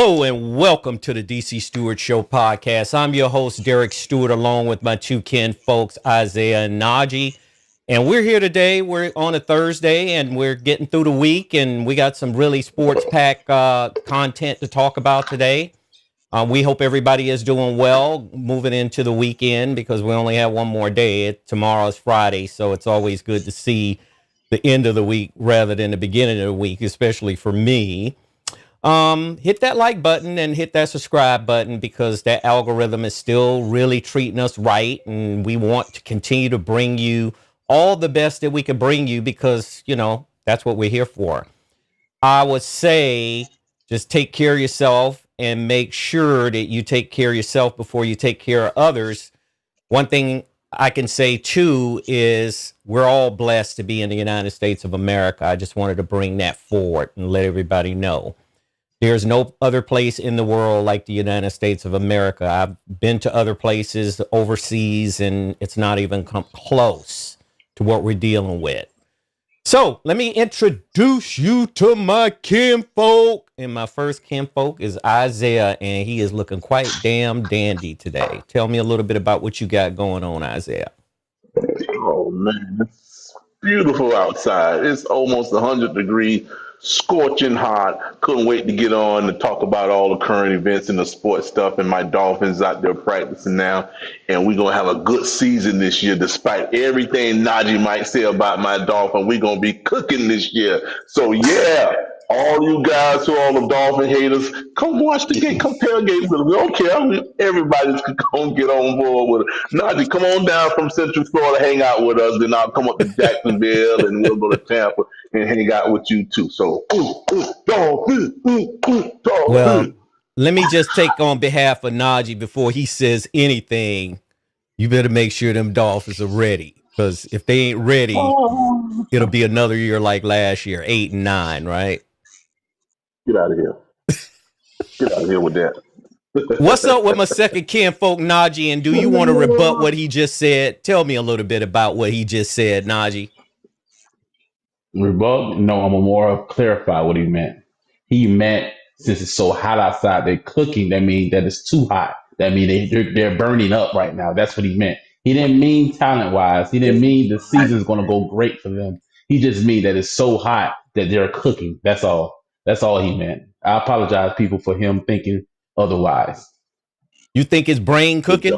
Hello and welcome to the DC Stewart Show Podcast. I'm your host, Derek Stewart, along with my two kin folks, Isaah and Najee. And we're here today. We're on a Thursday and we're getting through the week, and we got some really sports pack content to talk about today. We hope everybody is doing well moving into the weekend because we only have one more day. Tomorrow's Friday, so it's always good to see the end of the week rather than the beginning of the week, especially for me. Hit that like button and hit that subscribe button because that algorithm is still really treating us right. And we want to continue to bring you all the best that we can bring you because, that's what we're here for. I would say just take care of yourself and make sure that you take care of yourself before you take care of others. One thing I can say, too, is we're all blessed to be in the United States of America. I just wanted to bring that forward and let everybody know. There's no other place in the world like the United States of America. I've been to other places overseas, and it's not even come close to what we're dealing with. So let me introduce you to my kinfolk. And my first kinfolk is Isaah, and he is looking quite damn dandy today. Tell me a little bit about what you got going on, Isaah. Oh, man, it's beautiful outside. It's almost 100 degrees. Scorching hot. Couldn't wait to get on to talk about all the current events and the sports stuff. And my Dolphins out there practicing now. And we're going to have a good season this year, despite everything Najee might say about my Dolphin. We're going to be cooking this year. So, yeah, all you guys who are all the Dolphin haters, come watch the game. Come tailgate with us. We don't care. Everybody's going to get on board with it. Najee, come on down from Central Florida, hang out with us. Then I'll come up to Jacksonville and we'll go to Tampa and hang out with you too. So, well, let me just take on behalf of Najee before he says anything. You better make sure them Dolphins are ready, because if they ain't ready, it'll be another year like last year, 8 and 9, right? Get out of here. Get out of here with that. What's up with my second kinfolk, Najee? And do you want to rebut what he just said? Tell me a little bit about what he just said, Najee. Rebut? No, I'm gonna more clarify what he meant. He meant since it's so hot outside, they're cooking. That means that it's too hot. That means they're burning up right now. That's what he meant. He didn't mean talent wise. He didn't mean the season's gonna go great for them. He just mean that it's so hot that they're cooking. That's all. That's all he meant. I apologize, people, for him thinking otherwise. You think his brain cooking?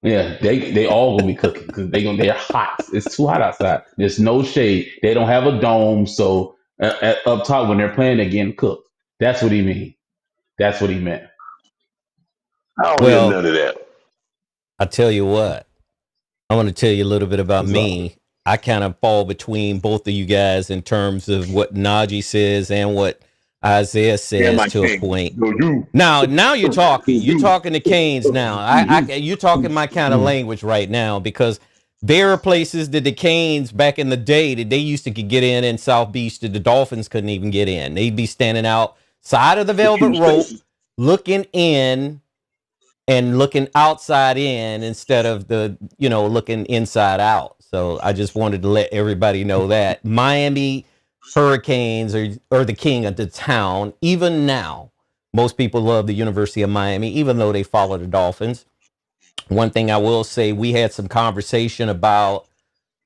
Yeah, they all gonna be cooking because they're hot. It's too hot outside. There's no shade. They don't have a dome, so up top when they're playing, they're getting cooked. That's what he mean. That's what he meant. I don't hear none of that. I tell you what, I want to tell you a little bit about me. I kind of fall between both of you guys in terms of what Najee says and what Isaah says to a point. Now you're talking. You're talking to Canes now. You're talking my kind of language right now, because there are places that the Canes back in the day that they used to get in South Beach that the Dolphins couldn't even get in. They'd be standing outside of the velvet rope, looking in and looking outside in instead of looking inside out. So I just wanted to let everybody know that Miami Hurricanes are the king of the town. Even now, most people love the University of Miami, even though they follow the Dolphins. One thing I will say, we had some conversation about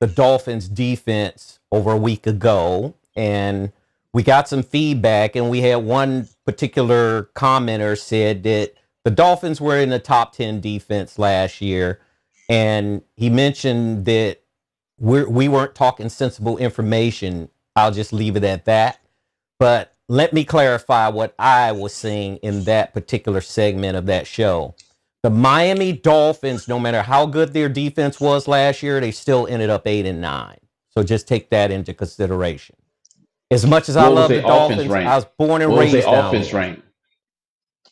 the Dolphins defense over a week ago, and we got some feedback, and we had one particular commenter said that the Dolphins were in the top 10 defense last year, and he mentioned that we weren't talking sensible information. I'll just leave it at that. But let me clarify what I was saying in that particular segment of that show. The Miami Dolphins, no matter how good their defense was last year, they still ended up 8 and 9. So just take that into consideration. As much as I love the Dolphins, I was born and raised down there.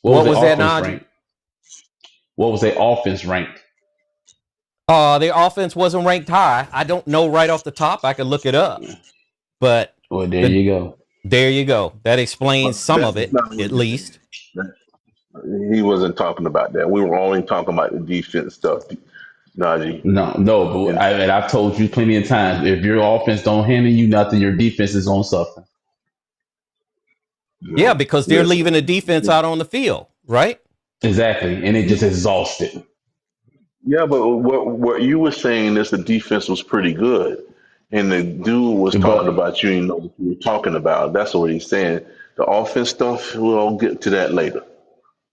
What was that, Najee? What was their offense ranked? Their offense wasn't ranked high. I don't know right off the top. I could look it up. But there you go. There you go. That explains some of it, at least. He wasn't talking about that. We were only talking about the defense stuff, Najee. No, but I've told you plenty of times, if your offense don't handle you nothing, your defense is on something. Yeah, because they're leaving the defense out on the field, right? Exactly, and it just exhausted. Yeah, but what you were saying is the defense was pretty good, and the dude was talking But about you didn't know what you were talking about. That's what he's saying. The offense stuff, we'll get to that later.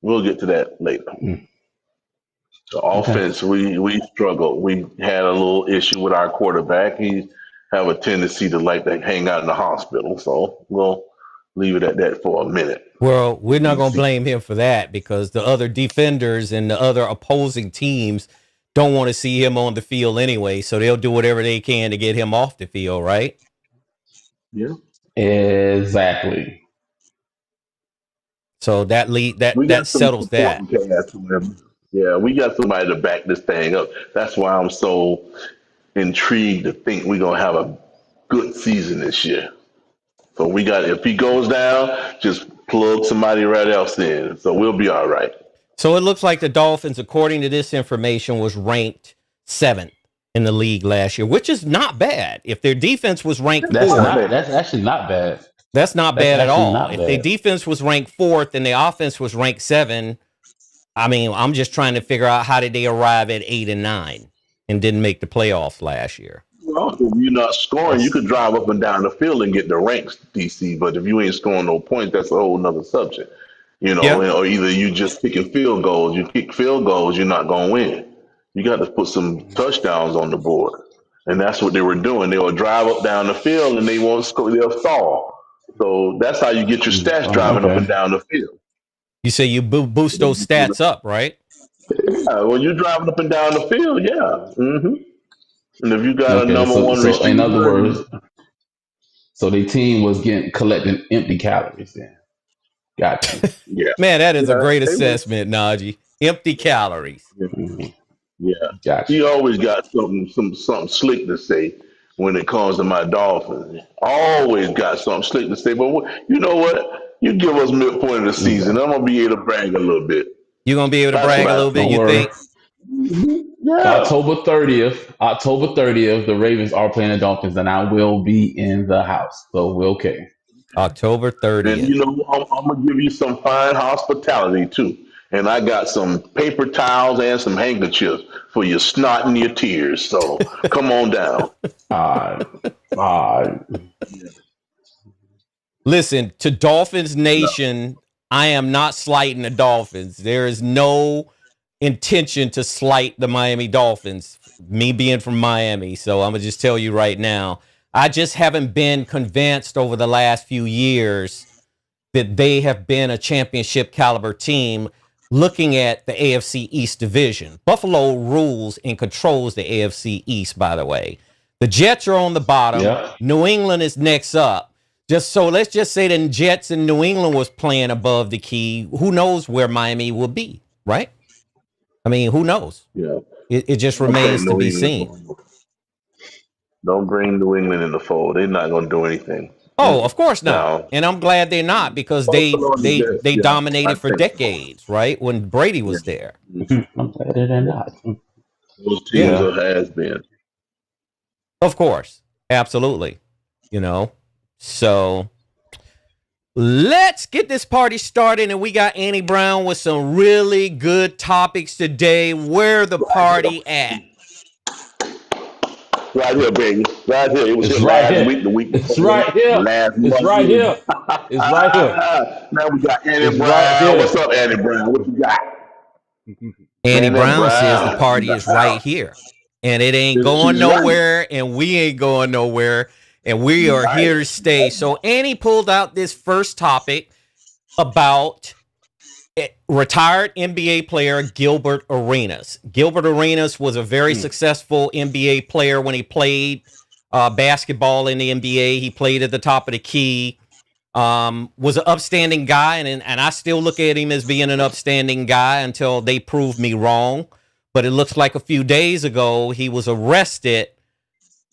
We'll get to that later. The okay, offense, we struggled. We had a little issue with our quarterback. He have a tendency to like to hang out in the hospital. So we'll leave it at that for a minute. Well, we're not going to DC. blame him for that because the other defenders and the other opposing teams don't want to see him on the field anyway. So they'll do whatever they can to get him off the field, right? Yeah. exactly. So that We that got some settles that. supporting cast. Yeah, we got somebody to back this thing up. That's why I'm so intrigued to think we're gonna have a good season this year. So we got if he goes down, just plug somebody right else in. So we'll be all right. So it looks like the Dolphins, according to this information, was ranked 7th in the league last year, which is not bad. If their defense was ranked That's 4th, not. That's actually not bad. that's not That's bad at actually all. not If their bad. defense was ranked 4th and the offense was ranked 7, I mean, I'm just trying to figure out how did they arrive at 8 and 9 and didn't make the playoffs last year. Well, if you're not scoring, you That's could drive up and down the field and get the ranks, DC. But if you ain't scoring no points, that's a whole nother subject. Yeah. Or either you just kicking field goals. You kick field goals, you're not gonna win. You got to put some touchdowns on the board, and that's what they were doing. They would drive up down the field and they won't score. They'll stall. So that's how you get your stats driving up and okay. down the field. You say you boost those stats up, right? Yeah, when you're driving up and down the field, yeah. And if you got a Okay. number one So in other receiver, words, so the team was getting collecting empty calories. Then got you. yeah, Man, that is a yeah, great they were. assessment, Najee. Empty calories. hmm Yeah, Got he you. always got something slick to say when it comes to my Dolphins. Always got something slick to say. But you know what? You give us midpoint of the season, Okay. I'm gonna be able to brag a little bit. You're going to be able to That's what brag a I little bit, Don't think. you worry. think? Yeah. October 30th, the Ravens are playing the Dolphins, and I will be in the house. So we're okay. October And 30th. I'm gonna give you some fine hospitality too. And I got some paper towels and some handkerchiefs for your snot and your tears. So come on down. Uh, uh, Listen, to Dolphins No. Nation, I am not slighting the Dolphins. There is no intention to slight the Miami Dolphins, me being from Miami. So I'm going to just tell you right now, I just haven't been convinced over the last few years that they have been a championship caliber team looking at the AFC East division. Buffalo rules and controls the AFC East, by the way. The Jets are on the bottom. yep. New England is next up. Just so let's just say the Jets and New England was playing above the key. Who knows where Miami will be, right? I mean, who knows? Yeah. It just Don't remains bring to New be England. seen. Don't bring New England in the fold. They're not gonna do anything. Oh, of course not. No. And I'm glad they're not because they Buffalo and the they Jets, they yeah. I dominated for think so. decades, right? When Brady Yeah. was there. I'm better than that. Those teams Yeah, Yeah. are has been. of course. Absolutely. So let's get this party started. And we got Annie Brown with some really good topics today. Where the party at? Right here, baby. Right here. It was It's here right last here. week, the week It's before, right here. last It's month. right here. It's right here. Now we got Annie It's right Brown. here. What's up, Annie Brown? What you got? Annie Annie Brown says the Brown in party the is right house. here. And it ain't going She's right. nowhere. And we ain't going nowhere. And we are Right. here to stay. So Annie pulled out this first topic about retired NBA player Gilbert Arenas. Gilbert Arenas was a very successful NBA player when he played basketball in the NBA. He played at the top of the key. Was an upstanding guy, and I still look at him as being an upstanding guy until they prove me wrong. But it looks like a few days ago he was arrested,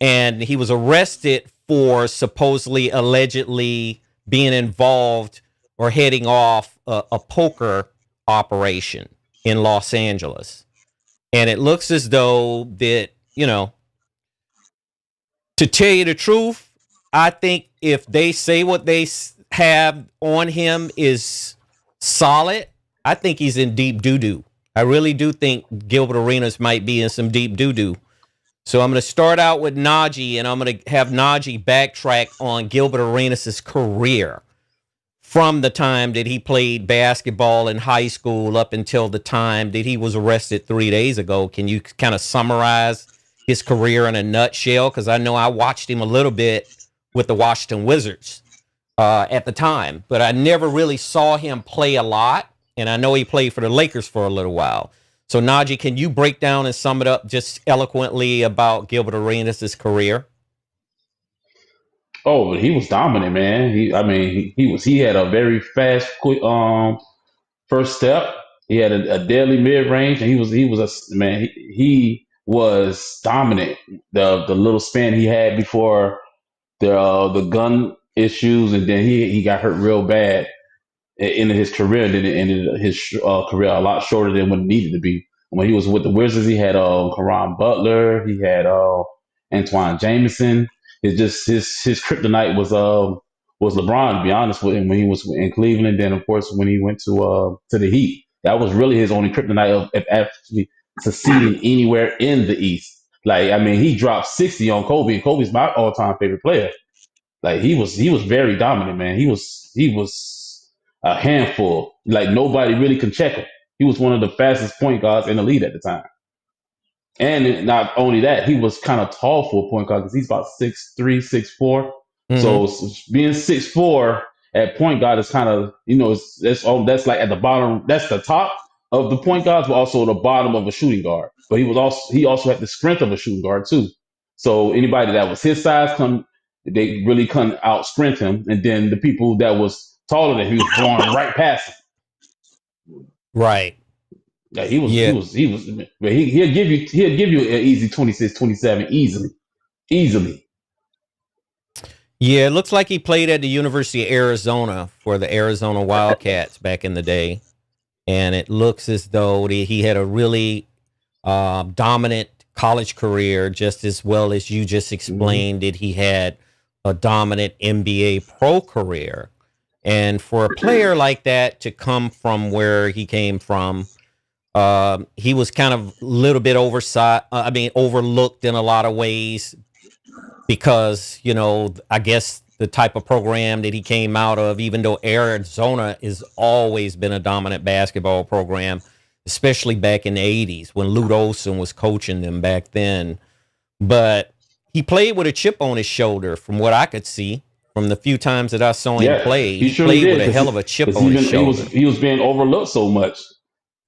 and he was arrested for supposedly, allegedly being involved or heading off a poker operation in Los Angeles. And it looks as though that, to tell you the truth, I think if they say what they have on him is solid. I think he's in deep doo-doo. I really do think Gilbert Arenas might be in some deep doo-doo. So I'm going to start out with Najee, and I'm going to have Najee backtrack on Gilbert Arenas' career from the time that he played basketball in high school up until the time that he was arrested 3 days ago. Can you kind of summarize his career in a nutshell? Because I know I watched him a little bit with the Washington Wizards at the time, but I never really saw him play a lot. And I know he played for the Lakers for a little while. So, Najee, can you break down and sum it up just eloquently about Gilbert Arenas' career? Oh, but he was dominant, man. He had a very fast, quick first step. He had a deadly mid range, and he was dominant. The little span he had before the gun issues, and then he got hurt real bad in his career. And then it ended his career a lot shorter than what it needed to be. When he was with the Wizards, he had Caron Butler, he had Antoine Jameson. It's just his kryptonite was LeBron, to be honest with him, when he was in Cleveland. Then of course when he went to the Heat, that was really his only kryptonite of actually succeeding anywhere in the East. Like, I mean, he dropped 60 on Kobe, and Kobe's my all-time favorite player. Like, he was very dominant, man. He was a handful. Like, nobody really could check him. He was one of the fastest point guards in the league at the time. And not only that, he was kind of tall for a point guard because he's about 6'3", 6'4". Mm-hmm. So being 6'4" at point guard is kind of, that's like at the bottom. That's the top of the point guards, but also the bottom of a shooting guard. But he also had the strength of a shooting guard too. So anybody that was his size, they really couldn't out strength him. And then the people that was taller than him, he was blowing right past him. Right. Yeah, he was. But he'll give you an easy 26, 27 easily. Yeah, it looks like he played at the University of Arizona for the Arizona Wildcats back in the day, and it looks as though he had a really dominant college career, just as well as you just explained that he had a dominant NBA pro career. And for a player like that to come from where he came from, he was kind of a little bit overlooked in a lot of ways because, I guess the type of program that he came out of, even though Arizona has always been a dominant basketball program, especially back in the 80s when Lute Olson was coaching them back then. But he played with a chip on his shoulder from what I could see. From the few times that I saw him play, he played with a hell of a chip on his shoulder. He was being overlooked so much.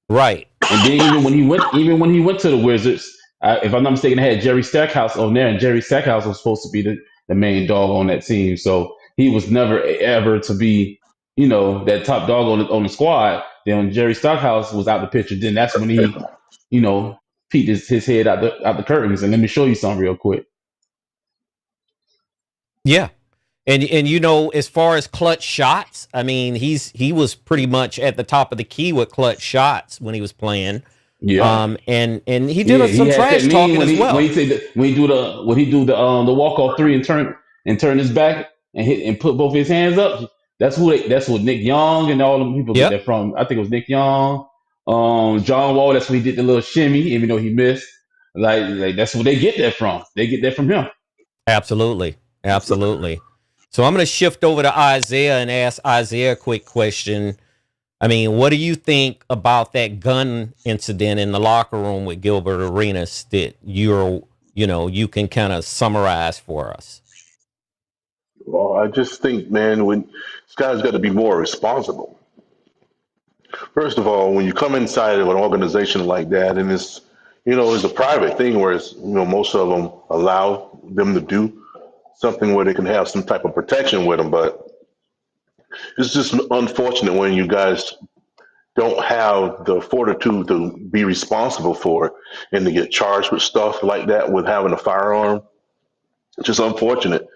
Right. And then even when he went to the Wizards, if I'm not mistaken, they had Jerry Stackhouse on there, and Jerry Stackhouse was supposed to be the main dog on that team. So he was never ever to be, that top dog on the squad. Then when Jerry Stackhouse was out the picture, then that's when he, peeked his head out the curtains. And let me show you something real quick. Yeah. And as far as clutch shots, I mean, he was pretty much at the top of the key with clutch shots when he was playing. Yeah. And he did some trash talking as well. When he do the walk off three and turn his back and hit and put both his hands up. That's what Nick Young and all them people get that from. I think it was Nick Young, John Wall. That's when he did the little shimmy, even though he missed. Like that's where they get that from. They get that from him. Absolutely. So I'm going to shift over to Isaiah and ask Isaiah a quick question. I mean, what do you think about that gun incident in the locker room with Gilbert Arenas that you can kind of summarize for us? Well, I just think, man, this guy's got to be more responsible. First of all, when you come inside of an organization like that, and it's a private thing where it's, most of them allow them to do something where they can have some type of protection with them, but it's just unfortunate when you guys don't have the fortitude to be responsible for it and to get charged with stuff like that with having a firearm. It's just unfortunate.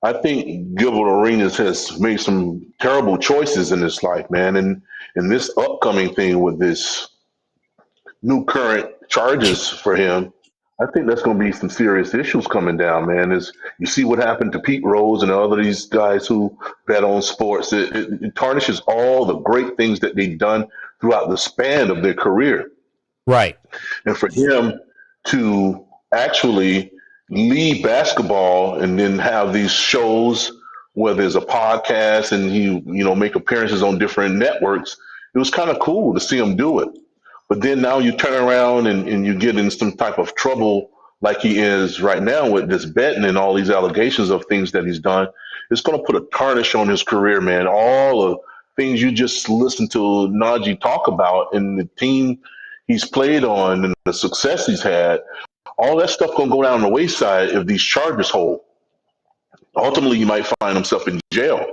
I think Gilbert Arenas has made some terrible choices in his life, man. And this upcoming thing with this new current charges for him, I think that's going to be some serious issues coming down, man. Is you see what happened to Pete Rose and all of these guys who bet on sports. It tarnishes all the great things that they've done throughout the span of their career. Right. And for him to actually leave basketball and then have these shows where there's a podcast and make appearances on different networks, it was kind of cool to see him do it. But then now you turn around and you get in some type of trouble like he is right now with this betting and all these allegations of things that he's done. It's going to put a tarnish on his career, man. All of things you just listened to Najee talk about and the team he's played on and the success he's had, all that stuff going to go down the wayside if these charges hold. Ultimately, you might find himself in jail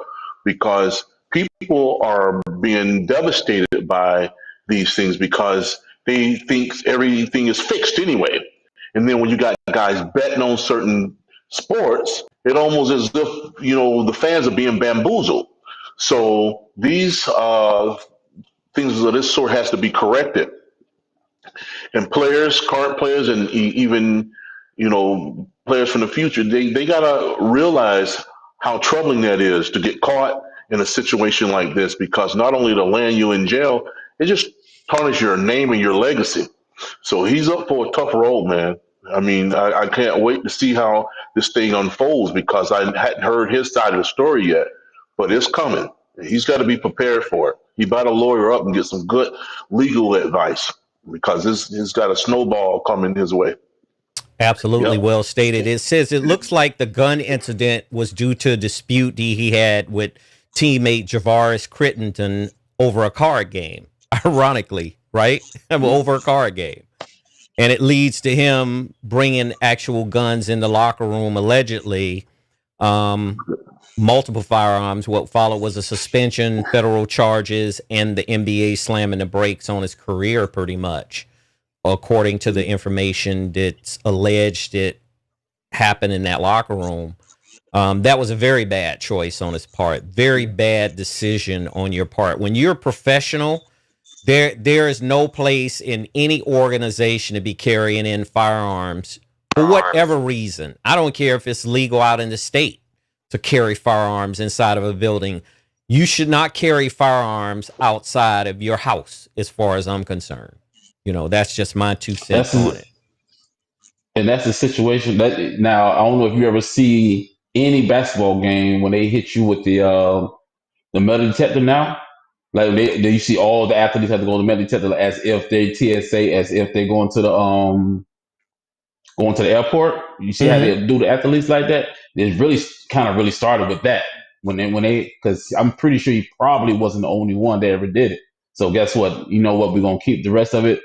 because people are being devastated by these things because they think everything is fixed anyway. And then when you got guys betting on certain sports, it almost as if, the fans are being bamboozled. So these things of this sort has to be corrected. And players, current players, and even, players from the future, they got to realize how troubling that is to get caught in a situation like this, because not only to land you in jail, it just tarnish your name and your legacy. So he's up for a tough road, man. I mean, I can't wait to see how this thing unfolds because I hadn't heard his side of the story yet, but it's coming. He's got to be prepared for it. He better lawyer up and get some good legal advice because he's got a snowball coming his way. Absolutely. Yep. Well stated. It says it looks like the gun incident was due to a dispute he had with teammate Javaris Crittenton over a card game. Ironically, right? Over a card game. And it leads to him bringing actual guns in the locker room, allegedly. Multiple firearms. What followed was a suspension, federal charges, and the NBA slamming the brakes on his career pretty much, according to the information that's alleged it happened in that locker room. That was a very bad choice on his part. Very bad decision on your part. When you're a professional, there is no place in any organization to be carrying in firearms for whatever reason. I don't care if it's legal out in the state to carry firearms inside of a building. You should not carry firearms outside of your house, as far as I'm concerned. That's just my 2 cents on it. And that's the situation that now, I don't know if you ever see any basketball game when they hit you with the metal detector now. Like you see all the athletes have to go to the metal detector as if they TSA, as if they're going to the airport. You see how they do the athletes like that? It really really started with that when they because I'm pretty sure he probably wasn't the only one that ever did it. So guess what? You know what? We're gonna keep the rest of it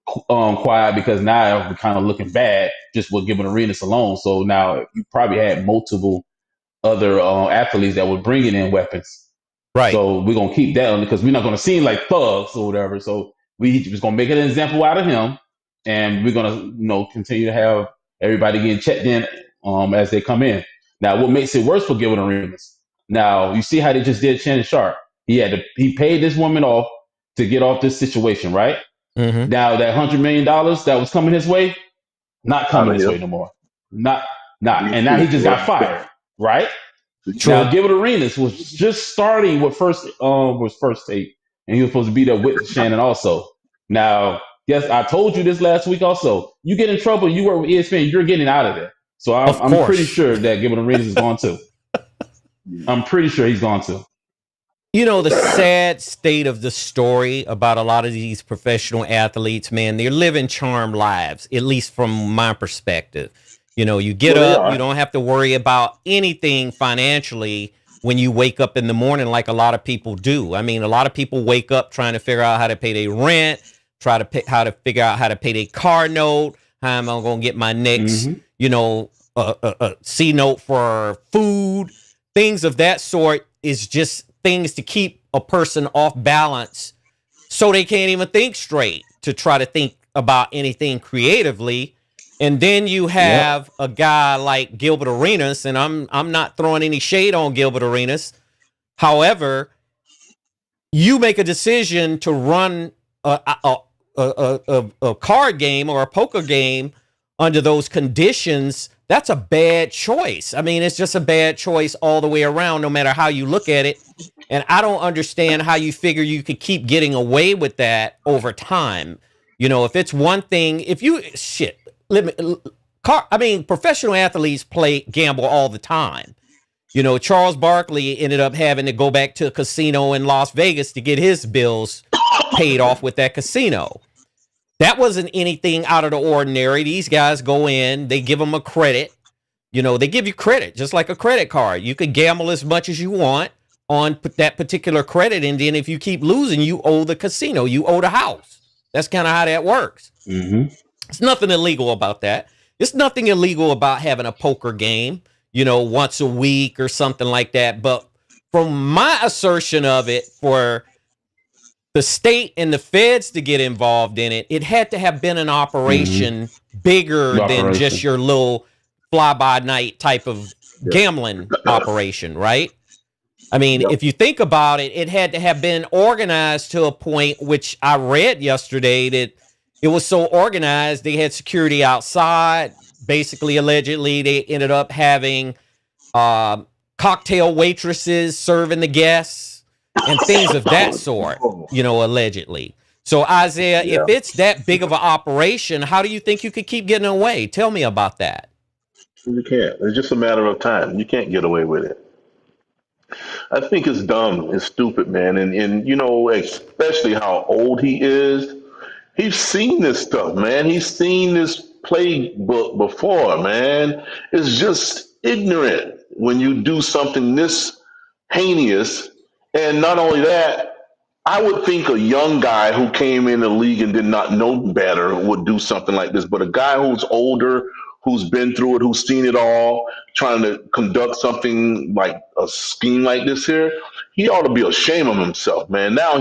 quiet because now we're kind of looking bad just with Gilbert Arenas alone. So now you probably had multiple other athletes that were bringing in weapons. Right. So we're going to keep that on because we're not going to seem like thugs or whatever. So we just going to make an example out of him. And we're going to, continue to have everybody getting checked in as they come in. Now, what makes it worse for Gilbert Arenas? Now, you see how they just did Shannon Sharpe. He paid this woman off to get off this situation, right? Mm-hmm. Now, that $100 million that was coming his way, not coming his way no more. Not. And now he just got fired, right? True. Now, Gilbert Arenas was just starting with first take, and he was supposed to be there with Shannon also. Now, yes, I told you this last week also. You get in trouble, you work with ESPN, you're getting out of there. So I'm pretty sure that Gilbert Arenas is going to. I'm pretty sure he's going to. The sad state of the story about a lot of these professional athletes, man, they're living charmed lives, at least from my perspective. You get up, you don't have to worry about anything financially when you wake up in the morning like a lot of people do. I mean, a lot of people wake up trying to figure out how to pay their rent, how to figure out how to pay their car note, how am I going to get my next, C note for food, things of that sort is just things to keep a person off balance so they can't even think straight to try to think about anything creatively. And then you have a guy like Gilbert Arenas, and I'm not throwing any shade on Gilbert Arenas. However, you make a decision to run a card game or a poker game under those conditions, that's a bad choice. I mean, it's just a bad choice all the way around, no matter how you look at it. And I don't understand how you figure you could keep getting away with that over time. You know, if it's one thing, if you professional athletes gamble all the time. You know, Charles Barkley ended up having to go back to a casino in Las Vegas to get his bills paid off with that casino. That wasn't anything out of the ordinary. These guys go in, they give them a credit. You know, they give you credit, just like a credit card. You could gamble as much as you want on that particular credit, and then if you keep losing, you owe the casino, you owe the house. That's kind of how that works. Mm-hmm. There's nothing illegal about that. There's nothing illegal about having a poker game, you know, once a week or something like that. But from my assertion of it, for the state and the feds to get involved in it, it had to have been an operation bigger than just your little fly-by-night type of gambling operation, right? I mean, if you think about it, it had to have been organized to a point, which I read yesterday, that it was so organized, they had security outside. Basically, allegedly, they ended up having cocktail waitresses serving the guests and things of that sort, you know, allegedly. So, Isaiah, if it's that big of an operation, how do you think you could keep getting away? Tell me about that. You can't. It's just a matter of time. You can't get away with it. I think it's dumb. It's stupid, man. And you know, especially how old he is. He's seen this stuff, man. He's seen this playbook before, man. It's just ignorant when you do something this heinous. And not only that, I would think a young guy who came in the league and did not know better would do something like this. But a guy who's older, who's been through it, who's seen it all, trying to conduct something like a scheme like this here, he ought to be ashamed of himself, man. Now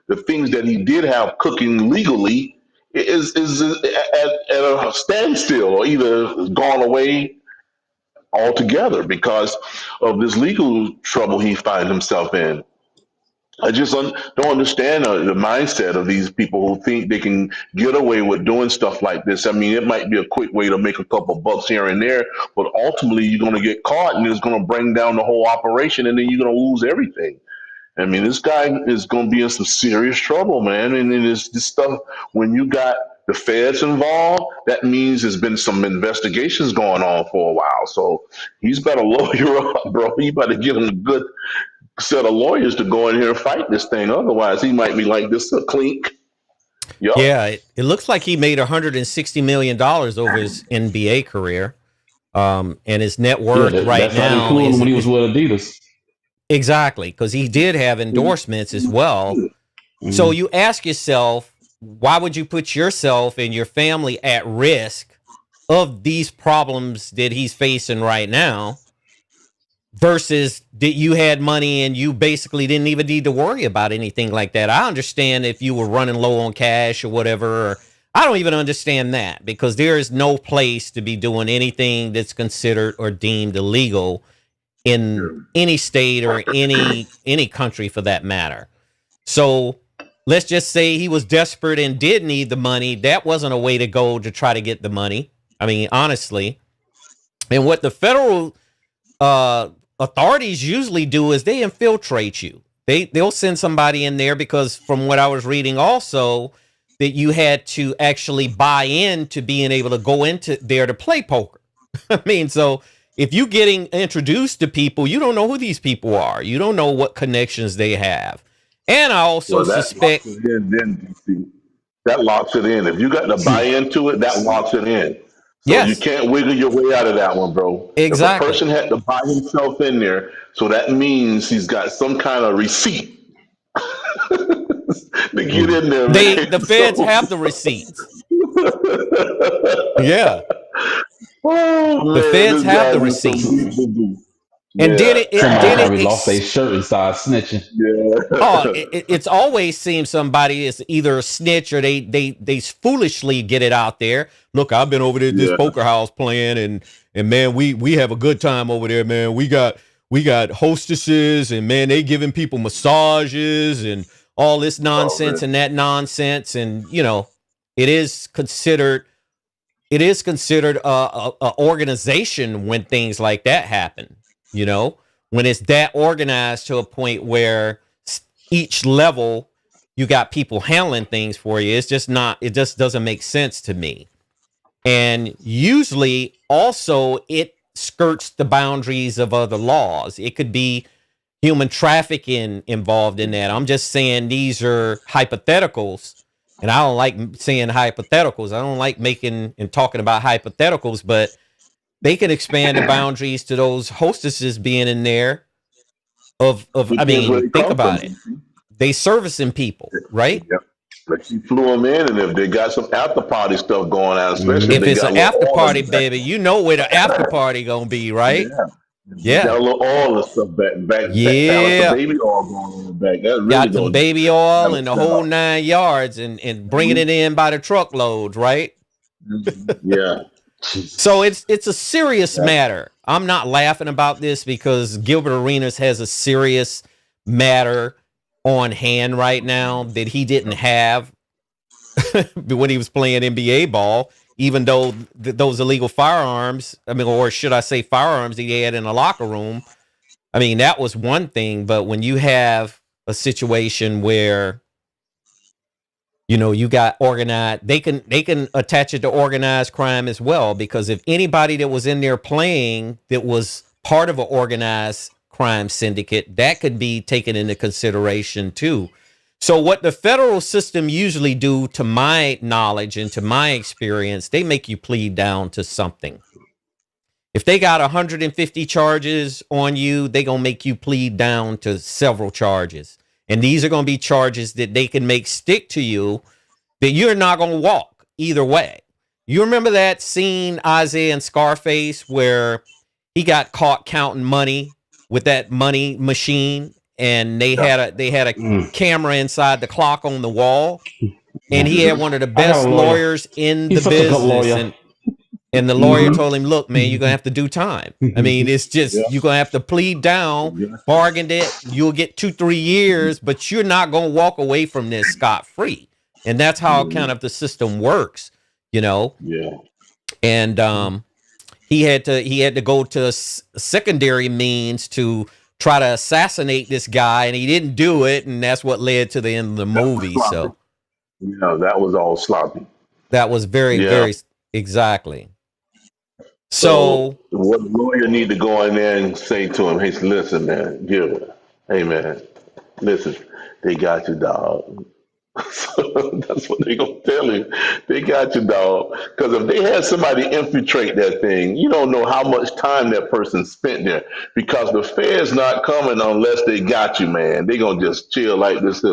the things that he did have cooking legally is at a standstill, or either gone away altogether because of this legal trouble he finds himself in. I just don't understand the mindset of these people who think they can get away with doing stuff like this. I mean, it might be a quick way to make a couple bucks here and there, but ultimately you're going to get caught and it's going to bring down the whole operation, and then you're going to lose everything. I mean, this guy is going to be in some serious trouble, man. And it's this stuff, when you got the feds involved, that means there's been some investigations going on for a while. So he's better lawyer up, bro. You better give him a good set of lawyers to go in here and fight this thing. Otherwise, he might be like this a clink. Yep. Yeah, it looks like he made $160 million over his NBA career. And his net worth right now is when he was with Adidas. Exactly, because he did have endorsements as well. Mm-hmm. So you ask yourself, why would you put yourself and your family at risk of these problems that he's facing right now, versus that you had money and you basically didn't even need to worry about anything like that? I understand if you were running low on cash or whatever. I don't even understand that, because there is no place to be doing anything that's considered or deemed illegal in any state or any country for that matter. So let's just say he was desperate and did need the money. That wasn't a way to go to try to get the money. I mean, honestly. And what the federal authorities usually do is they infiltrate you. They'll send somebody in there, because from what I was reading also, that you had to actually buy in to being able to go into there to play poker. I mean, so if you're getting introduced to people, you don't know who these people are. You don't know what connections they have. And I also suspect that locks it in. If you got to buy into it, that locks it in. So yes. You can't wiggle your way out of that one, bro. Exactly. If a person had to buy himself in there, so that means he's got some kind of receipt to get in there. The feds have the receipts. Yeah. Oh, the feds have the receipts. And then it lost their shirt and started snitching. Yeah. It's always seems somebody is either a snitch or they foolishly get it out there. Look, I've been over there at this poker house playing, and man, we have a good time over there, man. We got hostesses, and man, they giving people massages and all this nonsense and that nonsense, and you know, it is considered it is considered a organization when things like that happen. You know, when it's that organized to a point where each level you got people handling things for you. It's just not. It just doesn't make sense to me. And usually, also, it skirts the boundaries of other laws. It could be human trafficking involved in that. I'm just saying these are hypotheticals. And I don't like saying hypotheticals. I don't like making and talking about hypotheticals, but they can expand the boundaries to those hostesses being in there I mean, think about it. They servicing people, right? Yep. But you flew them in, and if they got some after party stuff going on, especially if it's an after party, baby, you know where the after party gonna be, right? Yeah. Got a little oil and stuff back. Yeah. Some baby oil going on back. That really got some baby oil and the whole 9 yards, and bringing it in by the truckloads, right? Yeah. So it's a serious matter. I'm not laughing about this because Gilbert Arenas has a serious matter on hand right now that he didn't have when he was playing NBA ball, even though those illegal firearms, I mean, or should I say firearms that he had in the locker room, I mean, that was one thing. But when you have a situation where, you know, you got organized, they can attach it to organized crime as well, because if anybody that was in there playing that was part of an organized crime syndicate, that could be taken into consideration too. So what the federal system usually do, to my knowledge and to my experience, they make you plead down to something. If they got 150 charges on you, they gonna make you plead down to several charges. And these are going to be charges that they can make stick to you, that you're not going to walk either way. You remember that scene, Isaah and Scarface, where he got caught counting money with that money machine, and they had a camera inside the clock on the wall, and he had one of the best lawyers in the business, and the lawyer told him, look, man, you're going to have to do time. I mean, it's just, you're going to have to plead down, bargained it. You'll get 2-3 years, but you're not going to walk away from this scot-free. And that's how kind of the system works, you know? Yeah. And he had to go to secondary means to try to assassinate this guy, and he didn't do it. And that's what led to the end of the movie. So, yeah, that was all sloppy. That was very, exactly. So what the lawyer need to go in there and say to him, hey, listen, man, Gilbert, hey, man, listen, they got you, dog. So that's what they gonna tell him. They got you, dog. Because if they had somebody infiltrate that thing, you don't know how much time that person spent there. Because the Fed's not coming unless they got you, man. They gonna just chill like this,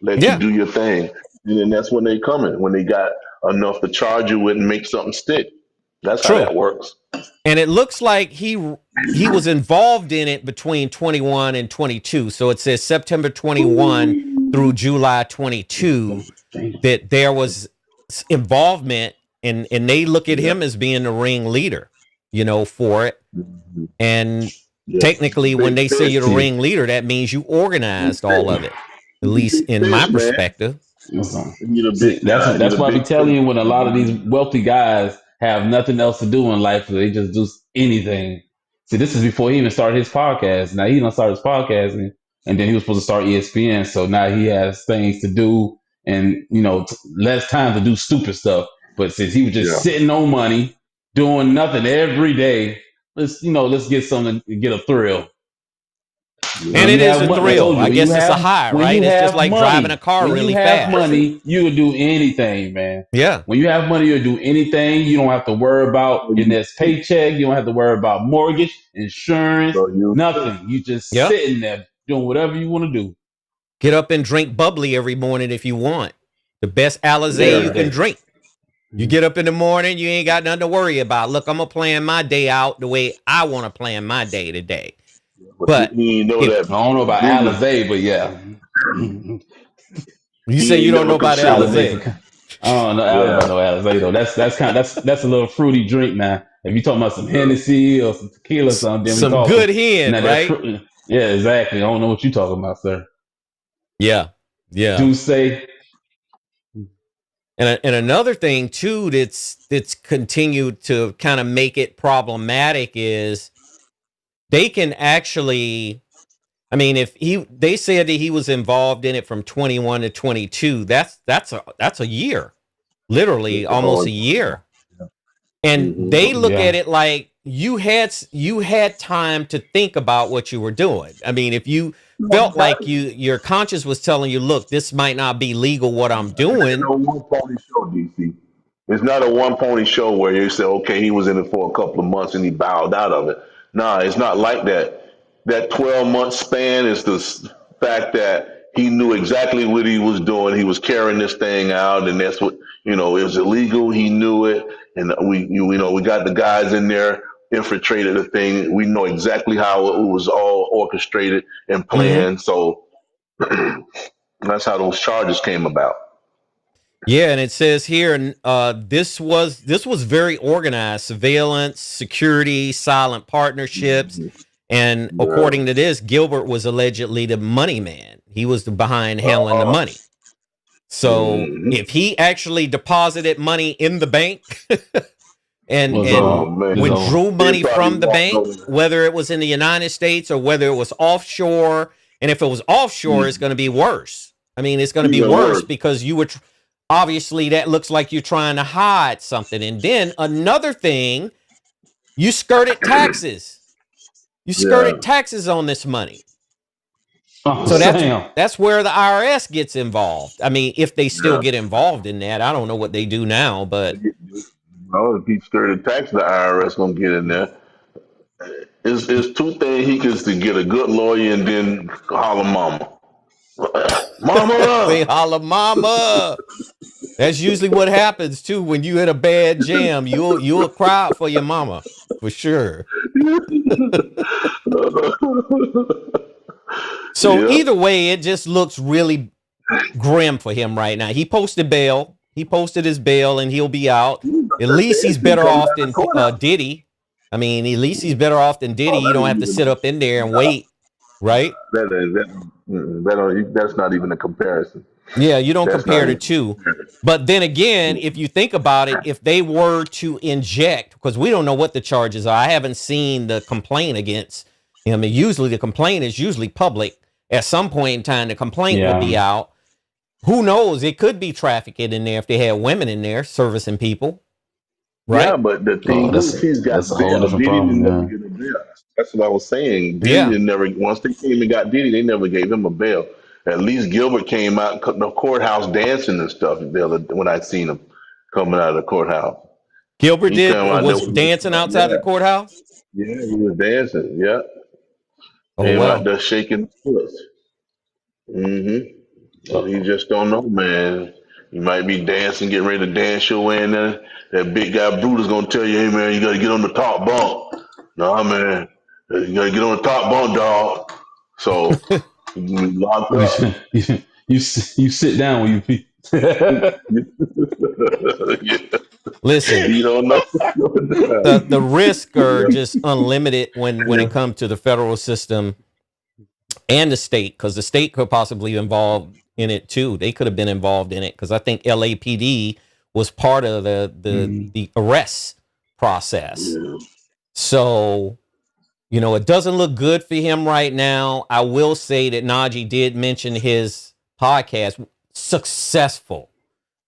let you do your thing, and then that's when they coming, when they got enough to charge you with and make something stick. That's how that works. And it looks like he was involved in it between 21 and 22. So it says September 21 through July 22 that there was involvement, and they look at him as being the ringleader, you know, for it. And technically, when they say you're the ringleader, that means you organized all of it, at least in my perspective. That's why I be telling you, when a lot of these wealthy guys have nothing else to do in life, so they just do anything. See, this is before he even started his podcast. Now he done started his podcast, and then he was supposed to start ESPN. So now he has things to do, and less time to do stupid stuff. But since he was just sitting on money, doing nothing every day, let's get something, get a thrill. And it is a thrill. I guess it's a high, right? It's just like driving a car really fast. When you have money, you can do anything, man. Yeah. When you have money, you'll do anything. You don't have to worry about your next paycheck. You don't have to worry about mortgage, insurance, nothing. You just sitting there doing whatever you want to do. Get up and drink bubbly every morning if you want. The best Alizé you can drink. You get up in the morning, you ain't got nothing to worry about. Look, I'm going to plan my day out the way I want to plan my day today. But I don't know about Alizé, but yeah. You say you don't know about Alizé. I don't know Alizé though. That's a little fruity drink now. If you talking about some Hennessy or some tequila or something, some good hen, right? Yeah, exactly. I don't know what you talking about, sir. Yeah. Do say. And another thing too that's continued to kind of make it problematic is they can actually, I mean, if they said that he was involved in it from 21 to 22, that's a year, literally almost a year. And they look at it like you had time to think about what you were doing. I mean, if you felt like your conscience was telling you, look, this might not be legal what I'm doing. It's not a one pony show, DC. It's not a one pony show where you say, okay, he was in it for a couple of months and he bowed out of it. Nah, it's not like that. That 12-month span is the fact that he knew exactly what he was doing. He was carrying this thing out, and that's what, it was illegal. He knew it, and we got the guys in there infiltrated the thing. We know exactly how it was all orchestrated and planned. So that's how those charges came about. Yeah, and it says here, this was very organized: surveillance, security, silent partnerships, and according to this, Gilbert was allegedly the money man. He was behind handling the money. So if he actually deposited money in the bank and withdrew money from the bank, whether it was in the United States or whether it was offshore, and if it was offshore, it's going to be worse. I mean, it's going to be worse because you would. Obviously, that looks like you're trying to hide something. And then another thing, you skirted taxes. You skirted taxes on this money. So that's where the IRS gets involved. I mean, if they still get involved in that, I don't know what they do now, but if he skirted taxes, the IRS gonna get in there. It's two things. He gets to get a good lawyer and then holler mama. Mama! They holler mama. That's usually what happens too when you hit a bad jam. You'll cry out for your mama for sure. So either way, it just looks really grim for him right now. He posted bail. He posted his bail, and he'll be out. At least he's better off than Diddy. I mean, at least he's better off than Diddy. You don't have to sit up in there and wait, right? That's not even a comparison. Yeah, you don't compare the two. But then again, if you think about it, if they were to inject, because we don't know what the charges are. I haven't seen the complaint against him. I mean, usually the complaint is usually public. At some point in time, the complaint will be out. Who knows? It could be trafficking in there if they had women in there servicing people. Right? Yeah, but the thing is, he's got that's a whole different problem. That's what I was saying. Diddy once they came and got Diddy, they never gave him a bail. At least Gilbert came out the courthouse dancing and stuff when I seen him coming out of the courthouse. Gilbert was dancing outside the courthouse? Yeah, he was dancing. Yeah. Oh, wow. Out there shaking the foot. So you just don't know, man. You might be dancing, getting ready to dance your way in there. That big guy Brutus gonna tell you, hey man, you gotta get on the top bunk. Nah, man, you gotta get on the top bunk, dog. So you locked up. You sit down when you. Listen, you don't know. the risks are just unlimited when it comes to the federal system and the state, because the state could possibly be involved in it too. They could have been involved in it because I think LAPD was part of the arrest process. Yeah. So, it doesn't look good for him right now. I will say that Najee did mention his podcast, successful,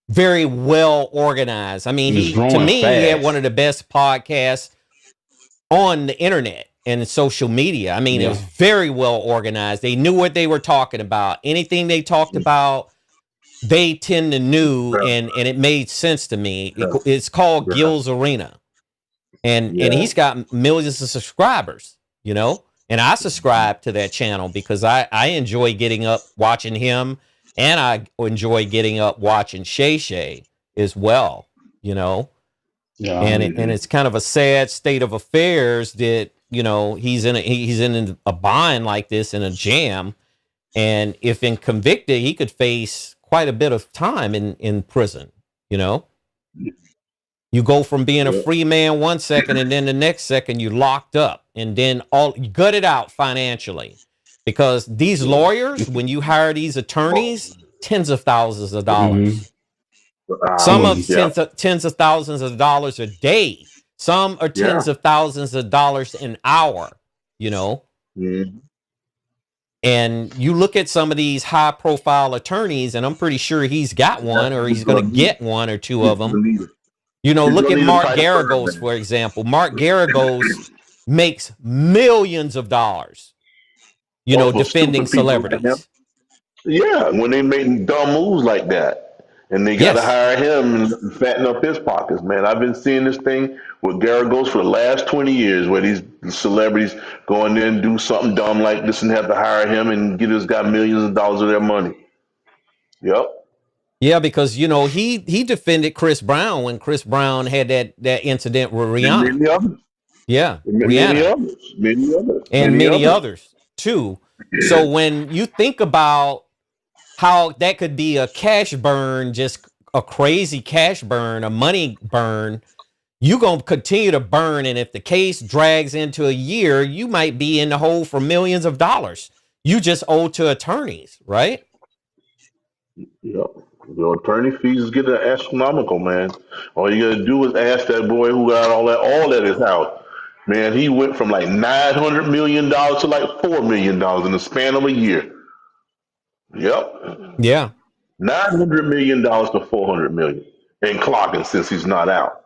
very well organized. I mean, he had one of the best podcasts on the internet and social media. I mean, it was very well organized. They knew what they were talking about. Anything they talked about, they tend to knew, and it made sense to me. It's called Gil's Arena. And he's got millions of subscribers, and I subscribe to that channel because I enjoy getting up watching him, and I enjoy getting up watching Shay Shay as well, Yeah, and it's kind of a sad state of affairs that he's in a bind like this, in a jam, and if convicted, he could face quite a bit of time in prison. You go from being a free man 1 second, and then the next second you're locked up, and then you gutted out financially, because these lawyers, when you hire these attorneys, tens of thousands of dollars. Some of Yeah. tens of thousands of dollars a day. Some are tens of thousands of dollars an hour, you know. Mm. And you look at some of these high profile attorneys, and I'm pretty sure he's got one, or he's going to get one or two of them. You know, look at Mark Garagos, for example. Mark Garagos makes millions of dollars, you know, defending celebrities. Yeah, when they make dumb moves like that. And they got to hire him and fatten up his pockets, man. I've been seeing this thing with Garagos for the last 20 years, where these celebrities go in there and do something dumb like this and have to hire him and get this guy millions of dollars of their money. Yep. Yeah, because, you know, he defended Chris Brown when Chris Brown had that incident with Rihanna. And many others. Yeah, Rihanna. Many others. And many others, too. So when you think about how that could be a cash burn, just a crazy cash burn, a money burn, you're going to continue to burn. And if the case drags into a year, you might be in the hole for millions of dollars. You just owe to attorneys, right? Yep. The attorney fees get astronomical, man. All you got to do is ask that boy who got all at his house. Man, he went from like $900 million to like $4 million in the span of a year. Yep. Yeah. $900 million to $400 million, and clocking since he's not out.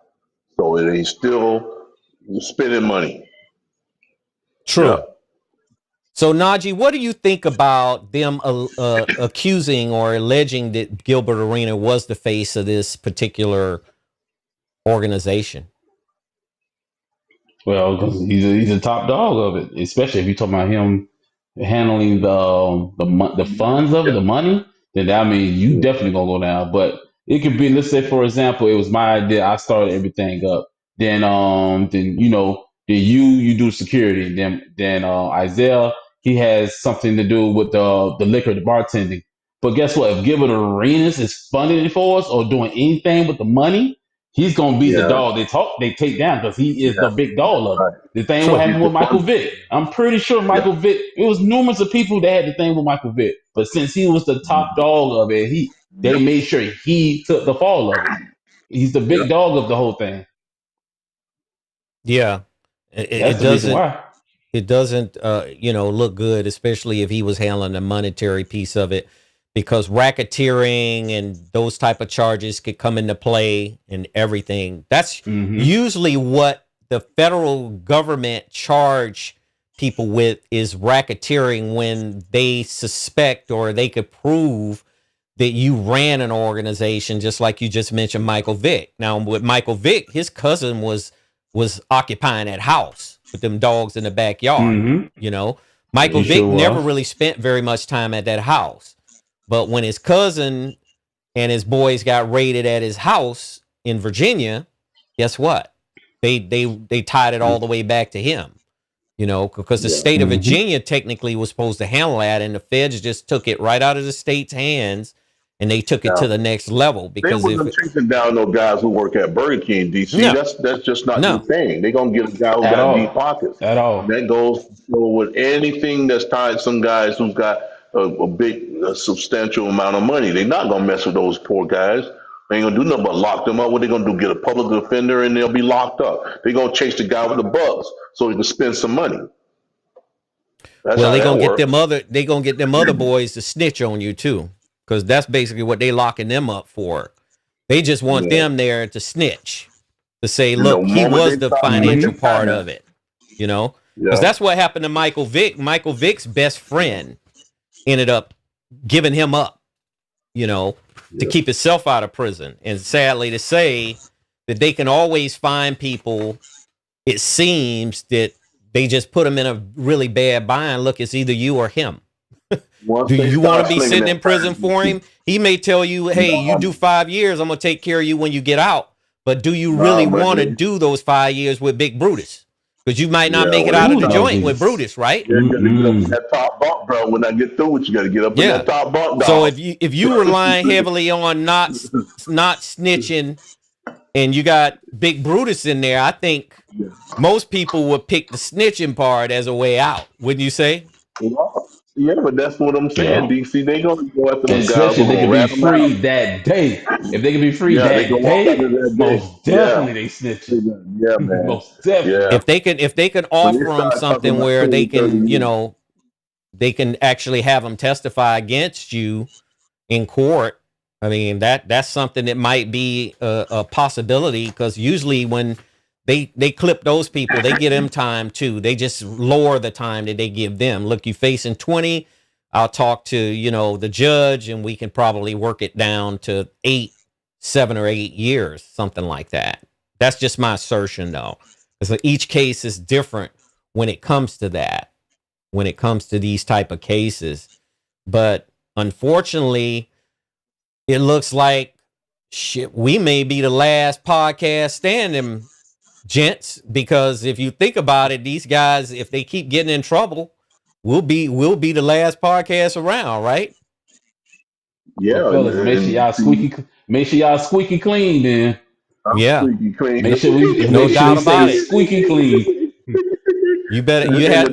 So it ain't still spending money. True. Yeah. So Najee, what do you think about them accusing or alleging that Gilbert Arenas was the face of this particular organization? Well, because he's a top dog of it, especially if you're talking about him handling the funds of it, the money. Then that means you definitely gonna go down. But it could be, let's say for example, it was my idea. I started everything up. Then you know, then you do security. Then Isaah, he has something to do with the liquor, the bartending. But guess what? If Gilbert Arenas is funding it for us or doing anything with the money, he's gonna be the dog they take down, because he is the big dog of it. The thing what happened with Michael Vick. I'm pretty sure Michael Vick, it was numerous of people that had the thing with Michael Vick. But since he was the top dog of it, they made sure he took the fall of it. He's the big dog of the whole thing. Yeah. It doesn't you know, look good, especially if he was handling the monetary piece of it, because racketeering and those type of charges could come into play and everything. That's usually what the federal government charge people with, is racketeering, when they suspect or they could prove that you ran an organization, just like you just mentioned Michael Vick. Now with Michael Vick, his cousin was occupying that house with them dogs in the backyard. You know, Michael Vick never really spent very much time at that house. But when his cousin and his boys got raided at his house in Virginia, guess what? They tied it all the way back to him, you know, because the state of Virginia technically was supposed to handle that, and the feds just took it right out of the state's hands, and they took it to the next level. Because they wasn't chasing down no guys who work at Burger King, DC. No. That's just not the thing. They're gonna get a guy who got deep pockets. At all. That goes with anything that's tied some guys who's got a big, substantial amount of money. They're not gonna mess with those poor guys. They ain't gonna do nothing but lock them up. What they gonna do? Get a public defender and they'll be locked up. They're gonna chase the guy with the bucks so he can spend some money. That's well, they gonna get them other boys to snitch on you too, because that's basically what they locking them up for. They just want them there to snitch, to say, look, he was the financial part of it, you know, because that's what happened to Michael Vick. Michael Vick's best friend ended up giving him up, you know, to keep himself out of prison. And sadly to say that they can always find people, it seems, that they just put him in a really bad bind. Look, it's either you or him. Do you want to be sitting in prison for him? He may tell you, hey, you do 5 years, I'm going to take care of you when you get out. But do you really want to do those 5 years with Big Brutus? Because you might not make it out of the joint with Brutus, right? You got to get up in that top bunk, bro. When I get through with you, got to get up in that top bunk, dog. So if you relying heavily on not snitching, and you got Big Brutus in there, I think most people would pick the snitching part as a way out. Wouldn't you say? Yeah, but that's what I'm saying. Yeah. DC, they gonna go after them guys Especially who if they gonna could be rat them out. free that day. If they could be free Yeah, they gonna that walk after day, that day. most Yeah, definitely they snitching. yeah, man. Most definitely. Yeah. If they could When they offer them start talking something about where they 20, 30 can, years, they can actually have them testify against you in court. I mean, that's something that might be a possibility, because usually when they clip those people, they give them time too. They just lower the time that they give them. Look, you facing 20. I'll talk to, the judge, and we can probably work it down to 7 or 8 years, something like that. That's just my assertion, though, because each case is different when it comes to that, when it comes to these type of cases. But unfortunately, it looks like shit, we may be the last podcast standing, gents, because if you think about it, these guys, if they keep getting in trouble, we'll be the last podcast around, right? Well, yeah, fellas, and see, make sure y'all squeaky clean then. I'm Yeah, squeaky clean. no Make sure doubt we about stay it. squeaky clean. And the You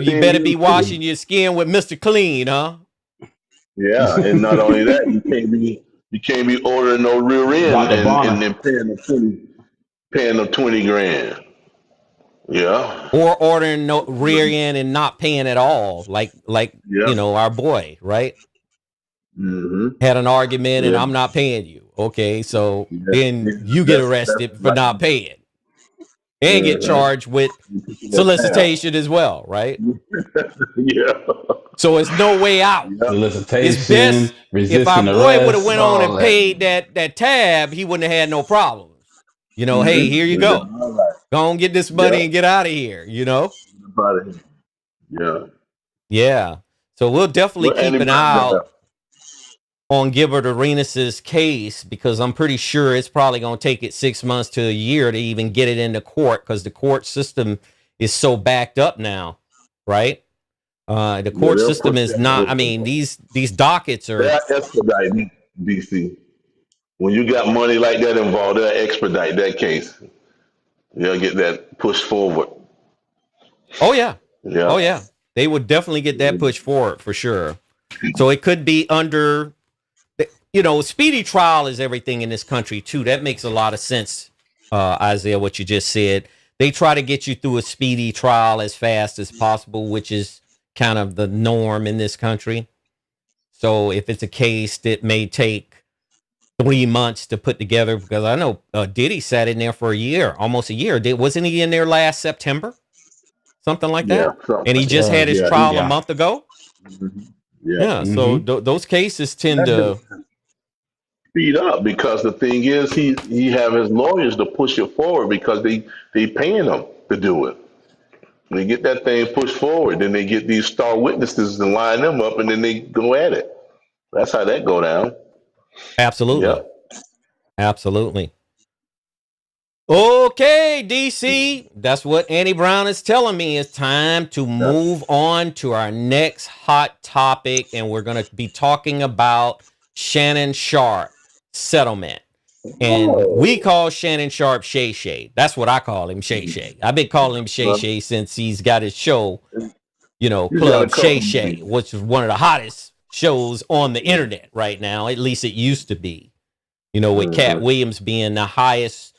thing better be is, too, washing your skin with Mr. Clean, huh? yeah, and not only that, you can't be ordering no rear end Dr. and Bonner. then paying them 20 grand. Yeah, Or ordering no rear end and not paying at all, like yeah, our boy, right? mm-hmm. Had an argument and Yeah, I'm not paying you. Okay, so yeah. then you get That's arrested for like, not paying and get uh-huh. charged with You picking that solicitation as well, right? tab. Yeah, So it's no way out. yeah, It's Solicitation, best if our resisting boy would have arrest, went on all and that. paid that tab, he wouldn't have had no problems. Hey, here you mm-hmm. go. All right. Go and get this Yeah, money and get out of here, about it. Yeah. Yeah. So we'll definitely Well, Andy keep an Brown eye got out on Gilbert Arenas's case, because I'm pretty sure it's probably going to take it 6 months to a year to even get it into court, because the court system is so backed up now, right? The Yeah, court they'll system push is that not. I over. mean, these dockets are. They'll expedite DC. When you got money like that involved, they'll expedite that case. They'll get that pushed forward. Oh yeah, Yeah. oh yeah. They would definitely get that pushed forward for sure. So it could be under. Speedy trial is everything in this country too. That makes a lot of sense, Isaiah. What you just said. They try to get you through a speedy trial as fast as possible, which is kind of the norm in this country. So if it's a case that may take 3 months to put together, because I know Diddy sat in there for a year, almost a year. Wasn't he in there last September? Something like Yeah. that? Something And he like just that. had his Yeah. trial a Yeah. month ago? Yeah. Yeah, so Mm-hmm. those cases tend That to. does speed up because the thing is he have his lawyers to push it forward because they paying them to do it. They get that thing pushed forward, then they get these star witnesses to line them up, and then they go at it. That's how that go down. Absolutely. Yep. Absolutely. Okay, DC. That's what Annie Brown is telling me. It's time to move on to our next hot topic, and we're going to be talking about Shannon Sharpe settlement. And we Oh, call Shannon Sharpe Shay Shay. That's what I call him, Shay Shay. I've been calling him Shay well, Shay since he's got his show, you got a Club Shay couple Shay, names. which is one of the hottest shows on the internet right now. At least it used to be, with Cat Mhm. Williams being the highest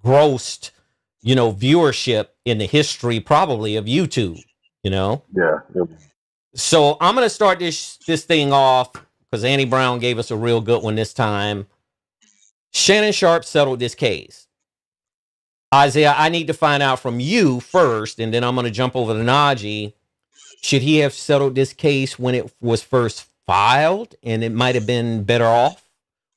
grossed, viewership in the history probably of YouTube. Yeah. So I'm going to start this thing off because Annie Brown gave us a real good one this time. Shannon Sharpe settled this case. Isaiah, I need to find out from you first, and then I'm going to jump over to Najee. Should he have settled this case when it was first filed and it might have been better off?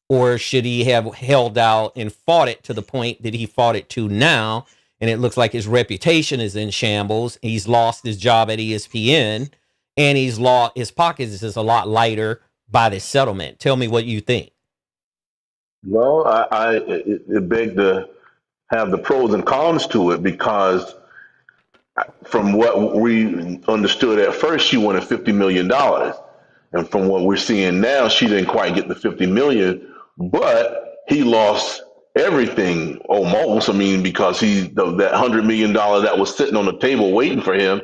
Or should he have held out and fought it to the point that he fought it to now? And it looks like his reputation is in shambles. He's lost his job at ESPN, and his pockets is a lot lighter by this settlement. Tell me what you think. Well, it begged to have the pros and cons to it because from what we understood at first, she wanted $50 million, and from what we're seeing now, she didn't quite get the 50 million, but he lost everything almost. I mean, because that $100 million that was sitting on the table waiting for him,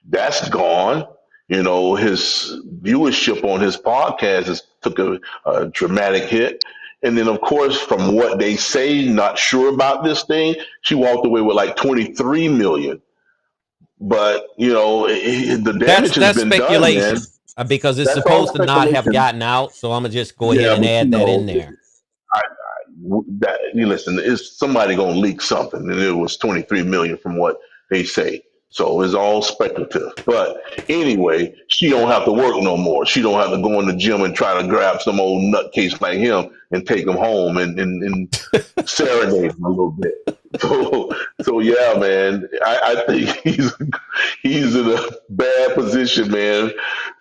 that's gone. his viewership on his podcast took a dramatic hit. And then, of course, from what they say, not sure about this thing, she walked away with like 23 million. But the damage has That's been done, man. speculation because it's That's all supposed to not have speculation. gotten out. So I'm gonna just go ahead Yeah, and but add that in there. you listen, is somebody gonna leak something, and it was 23 million from what they say. So it's all speculative. But anyway, she don't have to work no more. She don't have to go in the gym and try to grab some old nutcase like him and take him home and serenade him a little bit. So yeah, man, I think he's in a bad position, man,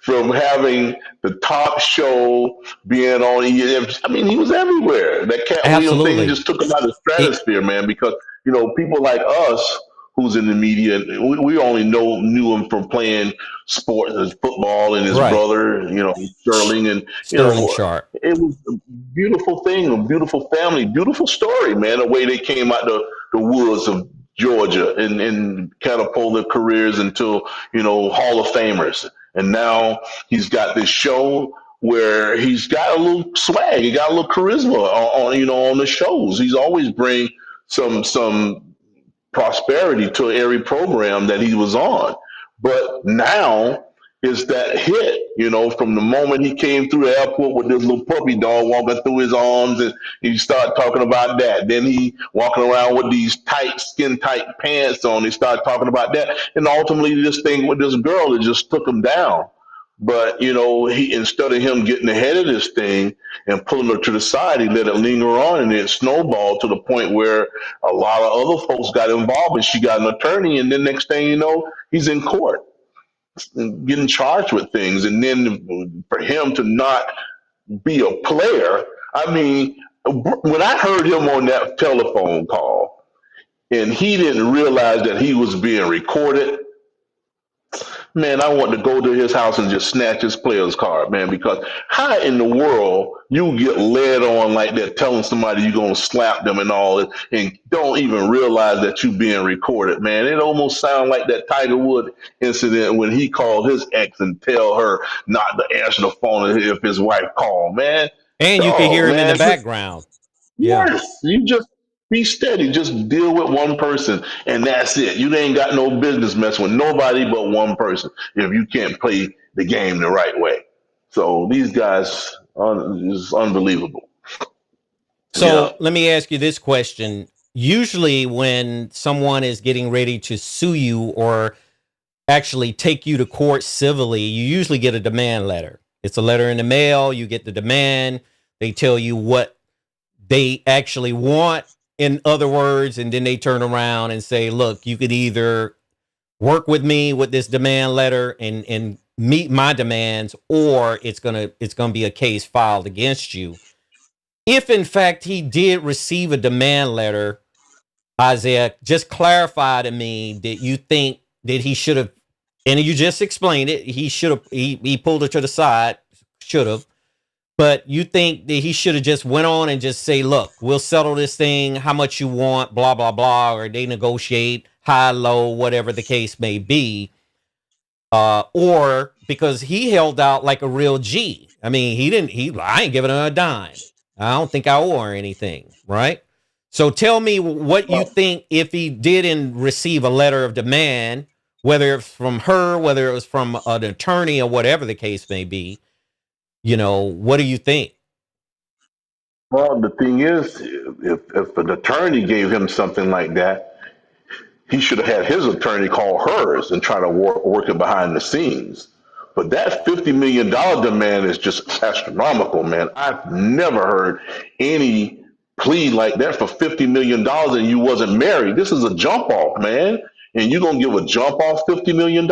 from having the top show being on ESPN. I mean, he was everywhere. That Cat Williams thing Absolutely. just took him out of the It, stratosphere, man, because people like us who's in the media, we only knew him from playing sports as football and his right. brother, Sterling, and Sterling Sharpe. it was a beautiful thing, a beautiful family, beautiful story, man. The way they came out the woods of Georgia and catapulted careers into Hall of Famers, and now he's got this show where he's got a little swag, he got a little charisma on the shows. He's always bring some prosperity to every program that he was on. But now is that hit, from the moment he came through the airport with this little puppy dog walking through his arms, and he started talking about that. Then he walking around with these skin tight pants on. He started talking about that. And ultimately this thing with this girl, it just took him down. But he, instead of him getting ahead of this thing and pulling her to the side, he let it linger on, and it snowballed to the point where a lot of other folks got involved, and she got an attorney, and then next thing you know, he's in court getting charged with things. And then for him to not be a player, I mean, when I heard him on that telephone call and he didn't realize that he was being recorded, man, I want to go to his house and just snatch his player's card, man, because how in the world you get led on like that, telling somebody you're going to slap them and all, and don't even realize that you're being recorded, man. It almost sounds like that Tiger Woods incident when he called his ex and tell her not to answer the phone if his wife called, man. And you can hear him in the background. Yeah. Yes, you just be steady. Just deal with one person, and that's it. You ain't got no business messing with nobody but one person if you can't play the game the right way. So these guys is unbelievable. So let me ask you this question. Usually when someone is getting ready to sue you or actually take you to court civilly, you usually get a demand letter. It's a letter in the mail. You get the demand. They tell you what they actually want, in other words, and then they turn around and say, look, you could either work with me with this demand letter and meet my demands, or it's gonna be a case filed against you. If in fact he did receive a demand letter, Isaah, just clarify to me that you think that he should have, and you just explained it, he should have, he pulled it to the side, should have, but you think that he should have just went on and just say, look, we'll settle this thing, how much you want, blah, blah, blah, or they negotiate high, low, whatever the case may be. Or because he held out like a real G. I mean, I ain't giving her a dime. I don't think I owe her anything, right? So tell me what you think if he didn't receive a letter of demand, whether it's from her, whether it was from an attorney or whatever the case may be. What do you think? Well, the thing is, if an attorney gave him something like that, he should have had his attorney call hers and try to work it behind the scenes. But that $50 million demand is just astronomical, man. I've never heard any plea like that for $50 million and you wasn't married. This is a jump off, man. And you're going to give a jump off $50 million?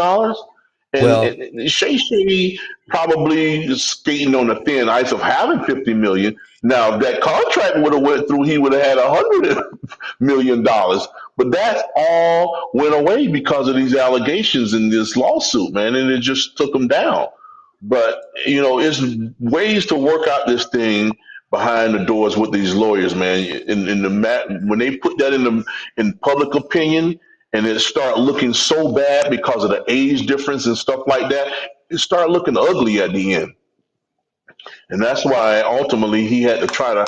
And Shay probably is skating on the thin ice of having 50 million. Now, if that contract would have went through, he would have had $100 million. But that all went away because of these allegations in this lawsuit, man, and it just took him down. But it's ways to work out this thing behind the doors with these lawyers, man. When they put that in public opinion, and it start looking so bad because of the age difference and stuff like that, it started looking ugly at the end. And that's why ultimately he had to try to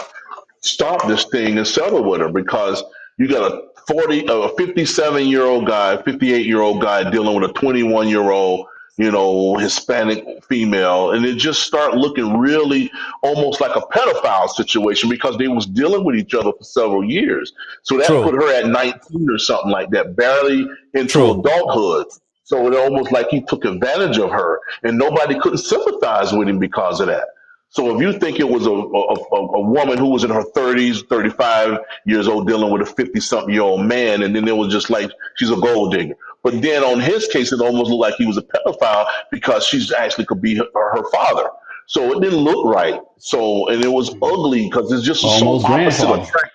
stop this thing and settle with her, because you got a 57-year-old guy, 58-year-old guy dealing with a 21-year-old, Hispanic female, and it just started looking really almost like a pedophile situation, because they was dealing with each other for several years. So that True. put her at 19 or something like that, barely into True. adulthood. So it almost like he took advantage of her, and nobody couldn't sympathize with him because of that. So if you think it was a woman who was in her 30s, 35 years old, dealing with a 50-something-year-old man, and then it was just like she's a gold digger. But then on his case, it almost looked like he was a pedophile, because she's actually could be her father. So it didn't look right. So, and it was ugly, because it's just so Almost opposite grandfather. attract.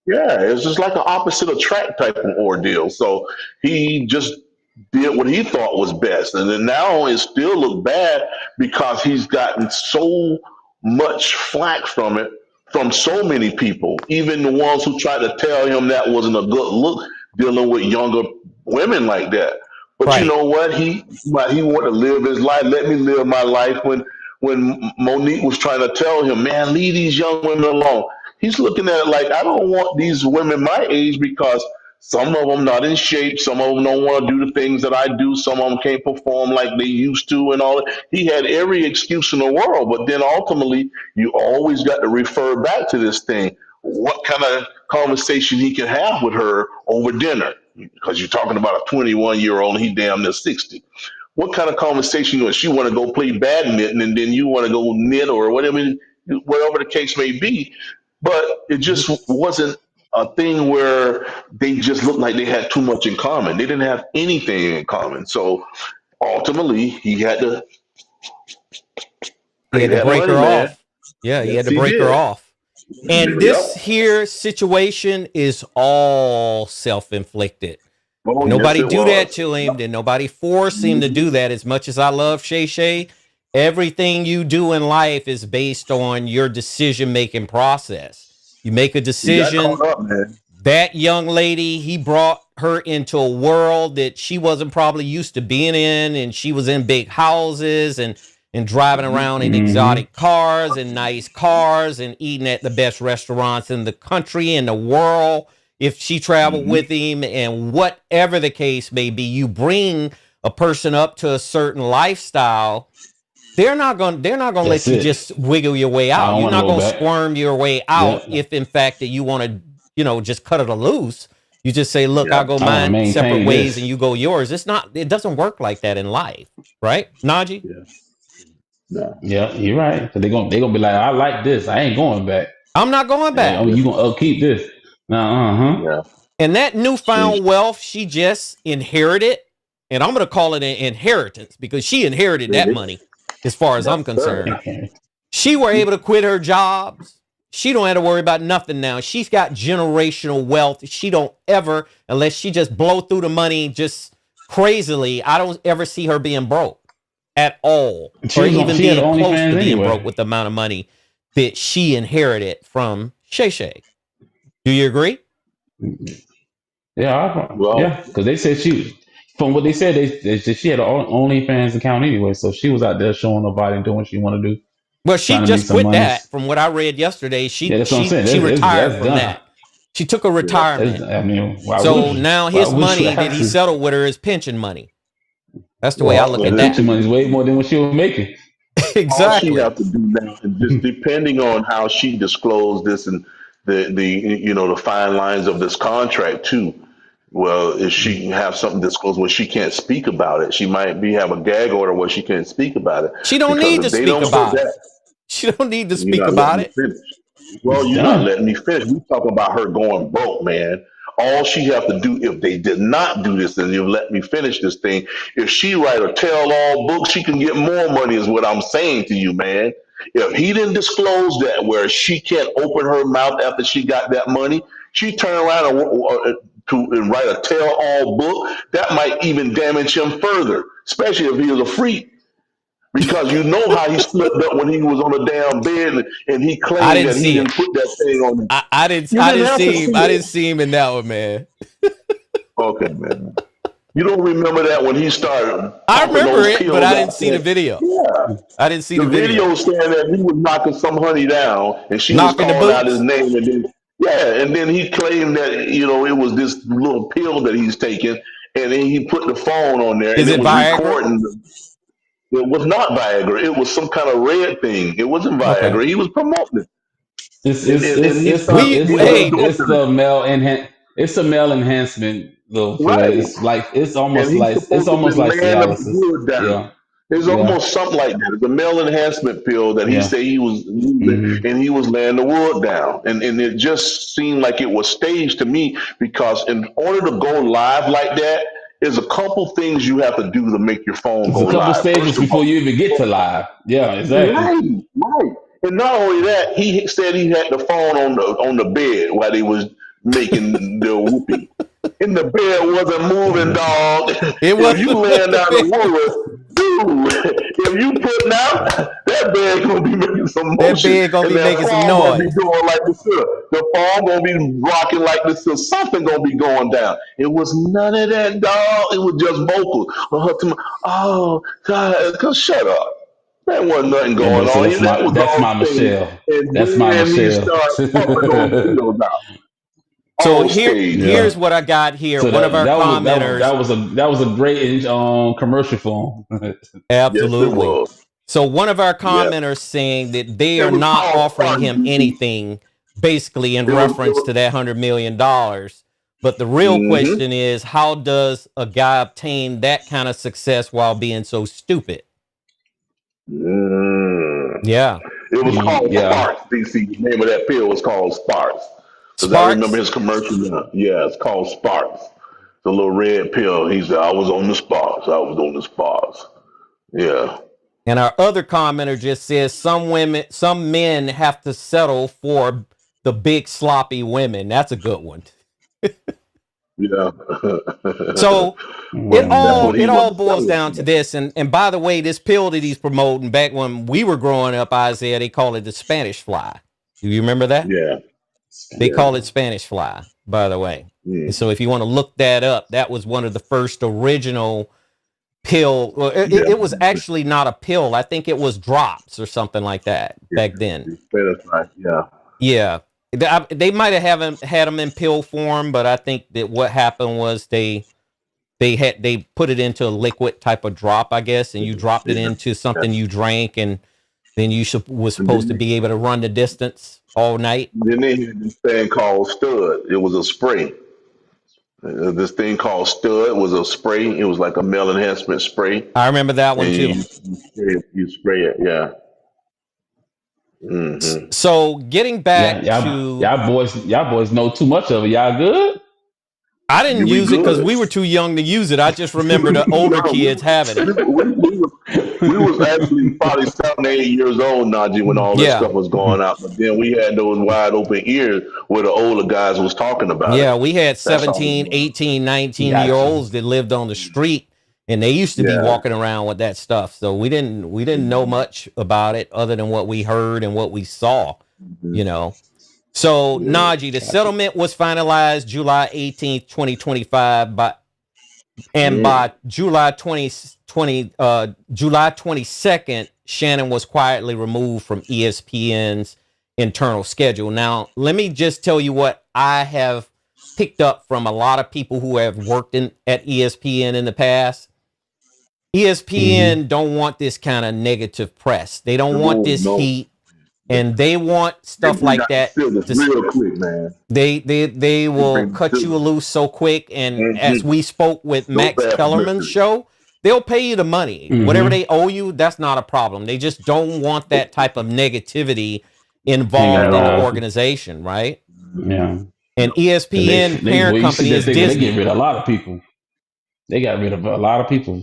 Yeah, it's just like an opposite attract type of ordeal. So he just did what he thought was best. And then now it still look bad, because he's gotten so much flack from it, from so many people, even the ones who tried to tell him that wasn't a good look, dealing with younger women like that. But you Right. know what? He wanted to live his life. Let me live my life. When Monique was trying to tell him, man, leave these young women alone, he's looking at it like, I don't want these women my age, because some of them not in shape, some of them don't want to do the things that I do, some of them can't perform like they used to, and all that. He had every excuse in the world, but then ultimately, you always got to refer back to this thing. What kind of conversation he can have with her over dinner? Because you're talking about a 21-year-old, and he damn near 60. What kind of conversation? She want to go play badminton, and then you want to go knit or whatever the case may be. But it just wasn't a thing where they just looked like they had too much in common. They didn't have anything in common. So ultimately, he had to He pay had to that break money, her man. off. Yeah, he had Yes, to he break her did. off. And this Yep. here situation is all self-inflicted. Oh, yes, Nobody it do that was. to him. Did nobody force him to do that? As much as I love Shay Shay, everything you do in life is based on your decision-making process. You make a He got decision. caught up, man. That young lady, he brought her into a world that she wasn't probably used to being in, and she was in big houses and driving around in Mm-hmm. exotic cars and nice cars and eating at the best restaurants in the country and the world if she traveled Mm-hmm. with him. And whatever the case may be, you bring a person up to a certain lifestyle, they're not gonna That's let you it. just wiggle your way I out. don't You're want to not go gonna back. squirm your way out Yep. if in fact that you want to, just cut it loose. You just say, look, I'll Yeah. go I want to mine separate maintain ways and this. you go yours. It doesn't work like that in life, right, Najee? Yeah. No. Yeah, you're right. So they gonna be like, I like this. I ain't going back. I'm not going Hey, back. oh, you gonna upkeep this? Uh-huh. Yeah. And that See. newfound wealth she just inherited, and I'm gonna call it an inheritance because she inherited that Mhm. money as far as I'm Yes, sir. concerned. She were able to quit her jobs. She don't have to worry about nothing now. She's got generational wealth. She don't ever, unless she just blow through the money just crazily, I don't ever see her being broke at all, She or was on. even She had being close OnlyFans to being broke anyway. with the amount of money that she inherited from Shay Shay. Do you agree? Well, Yeah, because they said from what they said, they said she had an OnlyFans account anyway, so she was out there showing her body and doing what she want to do, Well, she trying to make just some quit money. that. From what I read yesterday, Yeah, she that's what I'm she saying. she retired That's from done. that. She took a yeah. retirement. I mean, why would So you? now Why his would you money that have he to? settled with her is pension money. That's the way I Well, look the at And this that. pension is money is way more than what she was making. all she Exactly. have to do now, and just depending on how she disclosed this and the fine lines of this contract too. Well, if she can have something disclosed where she can't speak about it, she might have a gag order where she can't speak about it. She don't Because need if to they speak don't put about it. that, She don't need to you're speak not letting about me it. finish. Well, It's you're not done. letting me finish. We talking about her going broke, man. All she have to do, if they did not do this, and you let me finish this thing, if she write a tell-all book, she can get more money. Is what I'm saying to you, man. If he didn't disclose that, where she can't open her mouth after she got that money, she turn around and write a tell-all book. That might even damage him further, especially if he is a freak. Because you know how he slipped up when he was on the damn bed, and he I claimed didn't that he see it. didn't put that thing on. I didn't You I didn't didn't have to see him. see I it. didn't see him in that one, man. Okay, man. You don't remember that when he started I popping remember those it, but pills I out didn't see there? the video. Yeah. I didn't see The the video. video saying that he was knocking some honey down and she was Knocking the calling out his boots. name and then and then he claimed that, it was this little pill that he's taking and then he put the phone on there Is and it it was Viagra? recording. It was not Viagra. It was some kind of red thing. It wasn't Okay. Viagra. He was promoting it. It's And, it's and, and it's he it's the started, We it's he was the hey, it's endorsing it. the it's a male enhancement little pill. Right. It's like And he's it's supposed to be almost like laying the dialysis. wood down. Yeah, It's yeah, almost something like that. It's a male enhancement pill that he yeah. said he was using, Hmm. and he was laying the wood down. And it just seemed like it was staged to me because in order to go live like that, there's a couple things you have to do to make your phone It's go a couple live. stages First of before all, you even get to live. Yeah, exactly. right, right. And not only that, he said he had the phone on the bed while they was making the whoopee. And the bed wasn't moving, dog. it If you wasn't laying the down the big. wood, dude, if you putting out, that bed gonna be making some That motion, bed gonna and be that making some phone gonna be noise. doing like this. The phone gonna be rocking like this. Something gonna be going down. It was none of that, dog. It was just vocal. Oh God, shut up. There wasn't nothing Yeah, going but so on. That was that's all my staged. Michelle. And That's my then he Michelle. started pumping those pills out. So All staged. Yeah. here's what I got here. So One of our commenters, that was a great commercial for him. Yes, it absolutely. was. So one of our Yes. commenters saying that they It are was not called offering Spark him DC. anything, basically in It was, reference to that $100 million. But the real mm-hmm. question is, how does a guy obtain that kind of success while being so stupid? Yeah. It was called Yeah. Sparks, DC. The name of that pill was called Sparks. Because I remember Sparks. his commercial now. Yeah, it's called Sparks. The little red pill. He said, I was on the Sparks. I was on the Sparks. Yeah. And our other commenter just says some men have to settle for the big sloppy women. That's a good one. Yeah. So That's Mm. what he it all wasn't boils selling down to to me. this. And by the way, this pill that he's promoting, back when we were growing up, Isaiah, they call it the Spanish fly. Do you remember that? Yeah. They Yeah. call it Spanish fly, by the way. And Mm. so if you want to look that up, that was one of the first original pill. Well, Yeah. it was actually not a pill. I think it was drops or something like that Yeah. back then. That's right. Yeah. Yeah. They might have had them in pill form, but I think that what happened was they put it into a liquid type of drop, I guess, and you dropped it Yeah. into Yeah. something you drank, and then you was And supposed to be able to run the distance all night. then they had this thing called Stud. It was a spray. This thing called Stud was a spray. It was like a male enhancement spray, I remember that one and too. you spray it. Yeah. Hmm. So getting Yeah, back to, y'all boys know too much of it. Y'all good? I Yeah, didn't we use it because good. we were too young to use it. I just remember the older No, kids having it. we was actually probably 7, 8 years old, Najee, when all this Yeah. stuff was going out. But then we had those wide open ears where the older guys was talking about it. Yeah, we had That's all. 17, 18, 19-year Gotcha. olds that lived on the street, and they used to be Yeah. walking around with that stuff. So we didn't know much about it other than what we heard and what we saw, you know. So Yeah. Najee, the settlement was finalized July 18th, 2025, and by July 22nd, Shannon was quietly removed from ESPN's internal schedule. Now, let me just tell you what I have picked up from a lot of people who have worked at ESPN in the past. ESPN don't want this kind of negative press. They don't want this No. heat, and they want stuff They like got that. to this real quick, man. They will bring cut to you it. loose so quick. And Mhm. as we spoke with No Max bad Kellerman's publicity. show, they'll pay you the money. Whatever they owe you, that's not a problem. They just don't want that type of negativity involved in the all. organization, right? Yeah. And 'Cause ESPN parent well, you see company that is thing, they Disney. get rid of a lot of people. They got rid of a lot of people.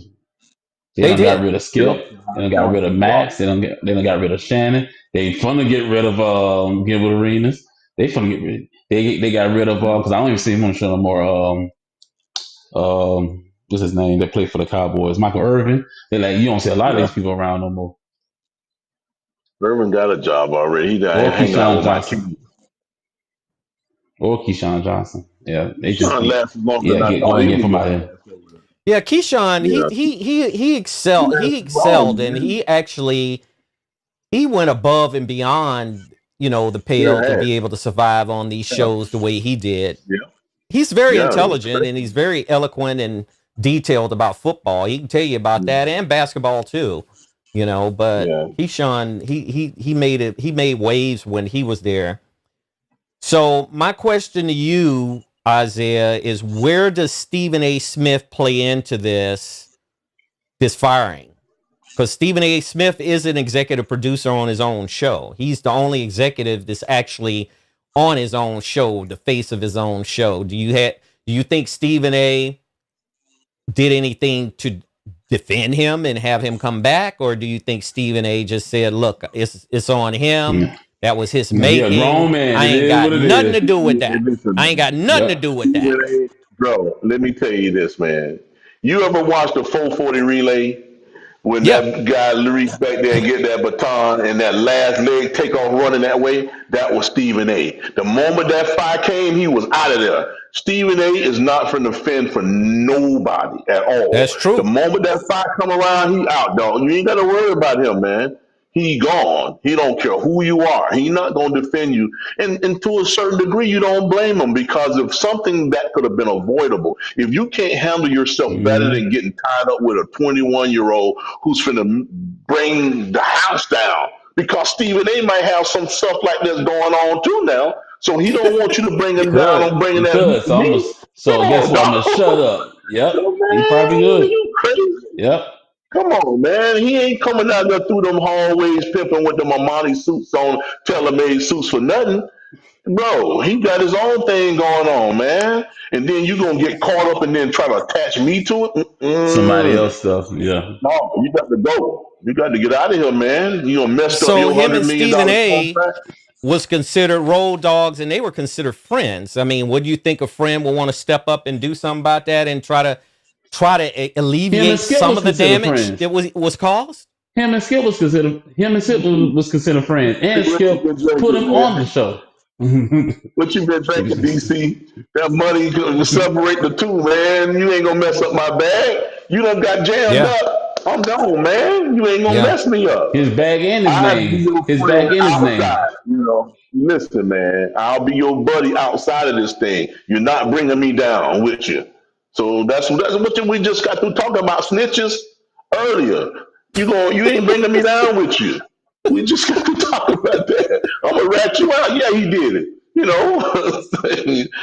They They done got did. rid of Skip. They done got rid of Max. They done got rid of Shannon. They finna get rid of Gilbert Arenas. They finna get rid. They got rid of because I don't even see him on the show no more. What's his name? That played for the Cowboys, Michael Irvin. They're like, you don't see a lot of these people around no more. Irvin got a job already. He got Or hanging out Keyshawn with my Johnson. kids. Or Keyshawn Johnson. Yeah, they just Sean be lasted longer than I go thought and he get was from going out to here. last. Yeah, Keyshawn, Yeah, he excelled. He that's wrong, excelled, and man. he went above and beyond, the Yeah, pale to hey, be able to survive on these yeah, shows the way he did. yeah, He's very yeah, intelligent and he's very eloquent and detailed about football. He can tell you about that and basketball too, but yeah. Keyshawn, he made waves when he was there. So my question to you, Isaiah, is where does Stephen A. Smith play into this firing? Because Stephen A. Smith is an executive producer on his own show. He's the only executive that's actually on his own show, the face of his own show. Do you think Stephen A. did anything to defend him and have him come back, or do you think Stephen A. just said, "Look, it's on him. Yeah. That was his He a making. grown man. I It ain't is got what it nothing to is. do with Hey, that. I ain't listen, got nothing to Yep. do with that." bro, let me tell you this, man. You ever watch the 440 relay when Yeah, that guy reach back there and get that baton and that last leg take off running that way? That was Stephen A. The moment that fire came, he was out of there. Stephen A. is not from the fend for nobody at all. that's The true. moment that fire come around, he out, dog. You ain't got to worry about him, man. He gone. He don't care who you are. He not gonna defend you. And to a certain degree, you don't blame him because of something that could have been avoidable. If you can't handle yourself better Mm-hmm. than getting tied up with a 21-year-old who's finna bring the house down, because Stephen A. might have some stuff like this going on too now. So he don't want you to bring He him down could. on bringing He that could. heat to So I'm gonna. me. Come So guess on, what? I'm gonna shut dog. up. Yep. He probably Man, good. you crazy. Yep. Come on, man. He ain't coming out there through them hallways pimping with them Armani suits on, tailor-made suits for nothing. Bro, he got his own thing going on, man. And then you going to get caught up and then try to attach me to it? Somebody Mm-mm. else stuff. Yeah. No, you got to go. You got to get out of here, man. You done messed up So your him and Stephen $100 million A. contract. was considered road dogs, and they were considered friends. I mean, would you think a friend would want to step up and do something about that and try to Him and alleviate Skip some was of the considered damage friends. that was caused? Him and Skip was considered. Him and Skip was considered friends, and What you Skip been put drinking, him on the man? show. What you been He was drinking, considered. DC? That money can separate the two, man. You ain't gonna mess up my bag. You done got jammed Yeah, up. I'm gone, man. You ain't gonna yeah. mess me up. His bag and his I'll be name. your His friend bag and his name. outside. Listen, man. I'll be your buddy outside of this thing. You're not bringing me down with you. So that's what we just got through talking about snitches earlier. You ain't bringing me down with you. We just got to talk about that. I'm gonna rat you out. Yeah, he did it.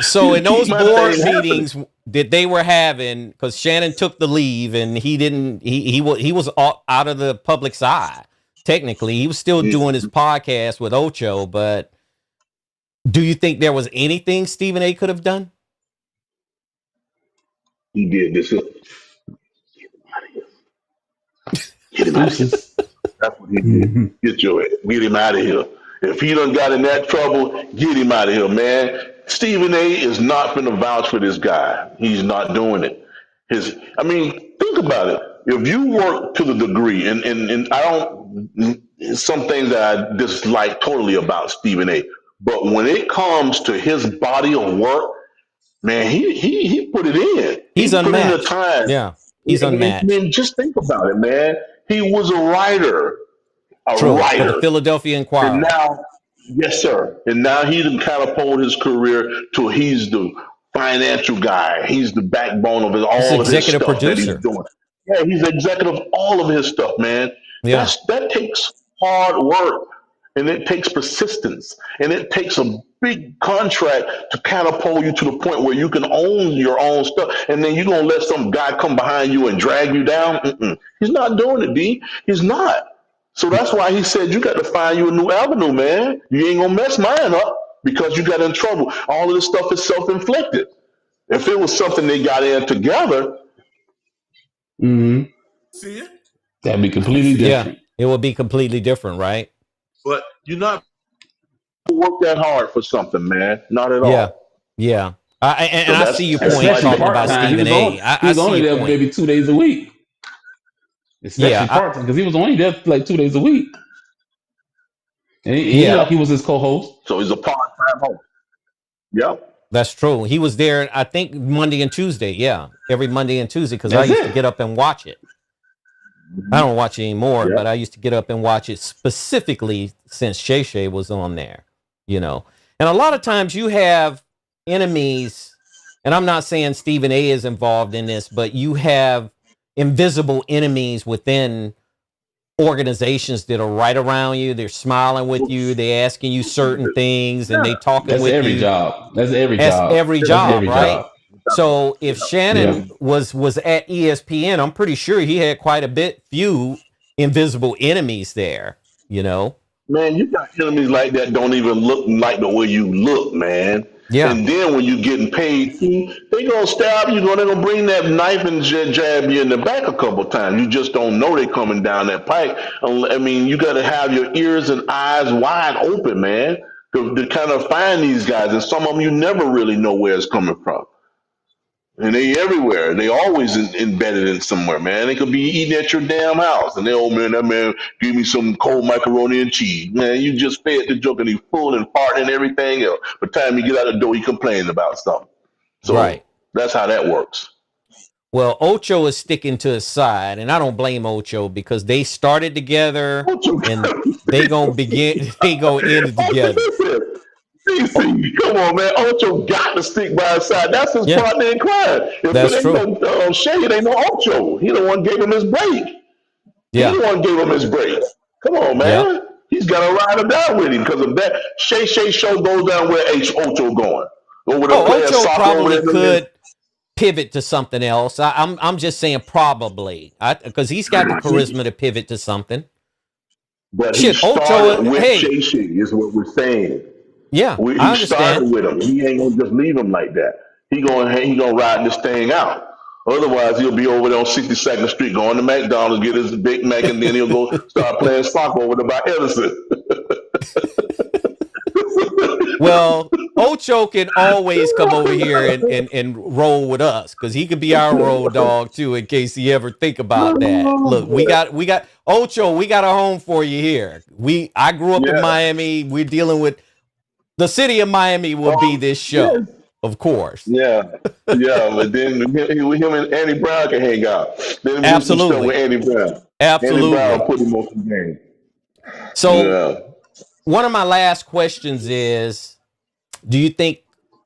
So You in keep those my board thing happening. meetings that they were having, because Shannon took the leave and he didn't, he was out of the public's eye. Technically, he was still doing his podcast with Ocho, but do you think there was anything Stephen A. could have done? He did this. Get him out of here. Deuces. That's what he did. Mhm. Get him out of here. If he done got in that trouble, get him out of here, man. Stephen A. is not going to vouch for this guy. He's not doing it. Think about it. If you work to the degree, and I don't, some things that I dislike totally about Stephen A. But when it comes to his body of work, man, he put it in. He's He put in the unmatched. time. Yeah, he's I mean, unmatched. just think about it, man. He was a writer, a True. For the writer, Philadelphia and Inquirer. now, yes, sir. And now he done catapulted his career to he's the financial guy. He's the backbone of He's all of his executive stuff that he's producer. doing. Yeah, he's executive of all of his stuff, man. Yeah. That takes hard work, and it takes persistence, and it takes a big contract to catapult you to the point where you can own your own stuff, and then you're gonna let some guy come behind you and drag you down. Mm-mm. He's not doing it, D. He's not. So that's why he said you got to find you a new avenue, man. You ain't gonna mess mine up because you got in trouble. All of this stuff is self-inflicted. If it was something they got in together, Mhm. That'd be completely Yeah. different. It would be completely different, right? but you're not gonna work that hard for something, man. Not at Yeah. all. Yeah. And So I that's see your that's point why Especially you talking got part about time. Stephen A. He I was see only your there point. maybe 2 days a week. Especially Yeah. part time because he was only there like 2 days a week, and he Yeah. like he yep. was his co-host. So he's a part-time host. Yep. That's true. He was there, I think, Monday and Tuesday. Yeah, every Monday and Tuesday because I That's used to it. get up and watch it. I don't watch it anymore, Yeah. but I used to get up and watch it specifically since Shay Shay was on there, And a lot of times you have enemies, and I'm not saying Stephen A is involved in this, but you have invisible enemies within organizations that are right around you. They're smiling with you. They're asking you certain things, and they talking That's with every you. job. That's every That's job. every That's job, every right? job. So if Yeah. Shannon was at ESPN, I'm pretty sure he had quite a few invisible enemies there, Man, you got enemies like that don't even look like the way you look, man. Yeah, And then when you're getting paid, they gonna stab you. They're gonna bring that knife and jab you in the back a couple times. You just don't know they coming down that pike. I mean, you got to have your ears and eyes wide open, man, to kind of find these guys. And some of them you never really know where it's coming from. And they everywhere. They always embedded in somewhere, man. They could be eating at your damn house. And they, oh man, that man give me some cold macaroni and cheese. Man, you just fed the joke and he's full and farting and everything else. By the time you get out the door, he complaining about something. So right. that's how that works. Well, Ocho is sticking to his side, and I don't blame Ocho because they started together and they gonna end it together. DC, come on, man. Ocho got to stick by his side. That's his partner in crime. If That's it true. ain't no Shay, it ain't no Ocho. He the one gave him his break. Yeah. He the one gave him his break. Come on, man. Yep. He's got to ride or die with him because of that. Shay show goes down where Ocho going. Over there playing Ocho soccer probably over there. could pivot to something else. I'm just saying probably because he's got the charisma to pivot to something. But he started Ocho, with hey, Shay is what we're saying. Yeah, He I understand. started with him. He ain't gonna just leave him like that. He gonna ride this thing out. Otherwise, he'll be over there on 62nd Street going to McDonald's, get his Big Mac, and then he'll go start playing soccer over there by Edison. Well, Ocho can always come over here and roll with us because he could be our road dog too in case you ever think about that. Look, we got Ocho, we got a home for you here. I grew up in Miami. We're dealing with the city of Miami will be this show, of course. Yeah, but then him and Andy Brown can hang out. Then Absolutely. With Andy Brown. Absolutely. Andy Brown put him on the game. So one of my last questions is, do you think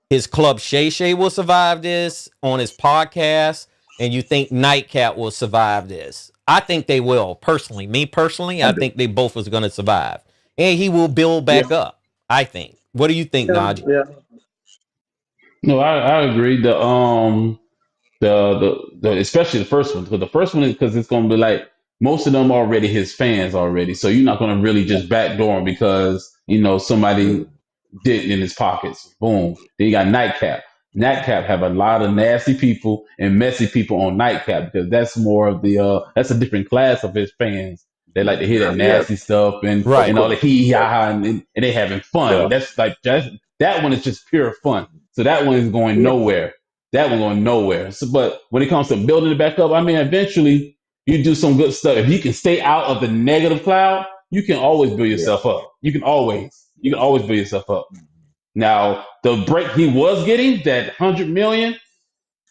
his club Shay Shay will survive this on his podcast? And you think Nightcap will survive this? I think they will. Personally, I think they both was going to survive. And he will build back up, I think. What do you think, Najee? Yeah. No, I agree. The especially the first one, because the first one is because it's gonna be like most of them already his fans already, so you're not gonna really just backdoor him because somebody did in his pockets. Boom. Then you got Nightcap. Nightcap have a lot of nasty people and messy people on Nightcap because that's more of the that's a different class of his fans. They like to hear that nasty stuff and all the hee ha and they having fun. Yeah. That's like that one is just pure fun. So that one is going nowhere. That one going nowhere. So, but when it comes to building it back up, I mean, eventually you do some good stuff. If you can stay out of the negative cloud, you can always build yourself up. You can always build yourself up. Now, the break he was getting, that 100 million,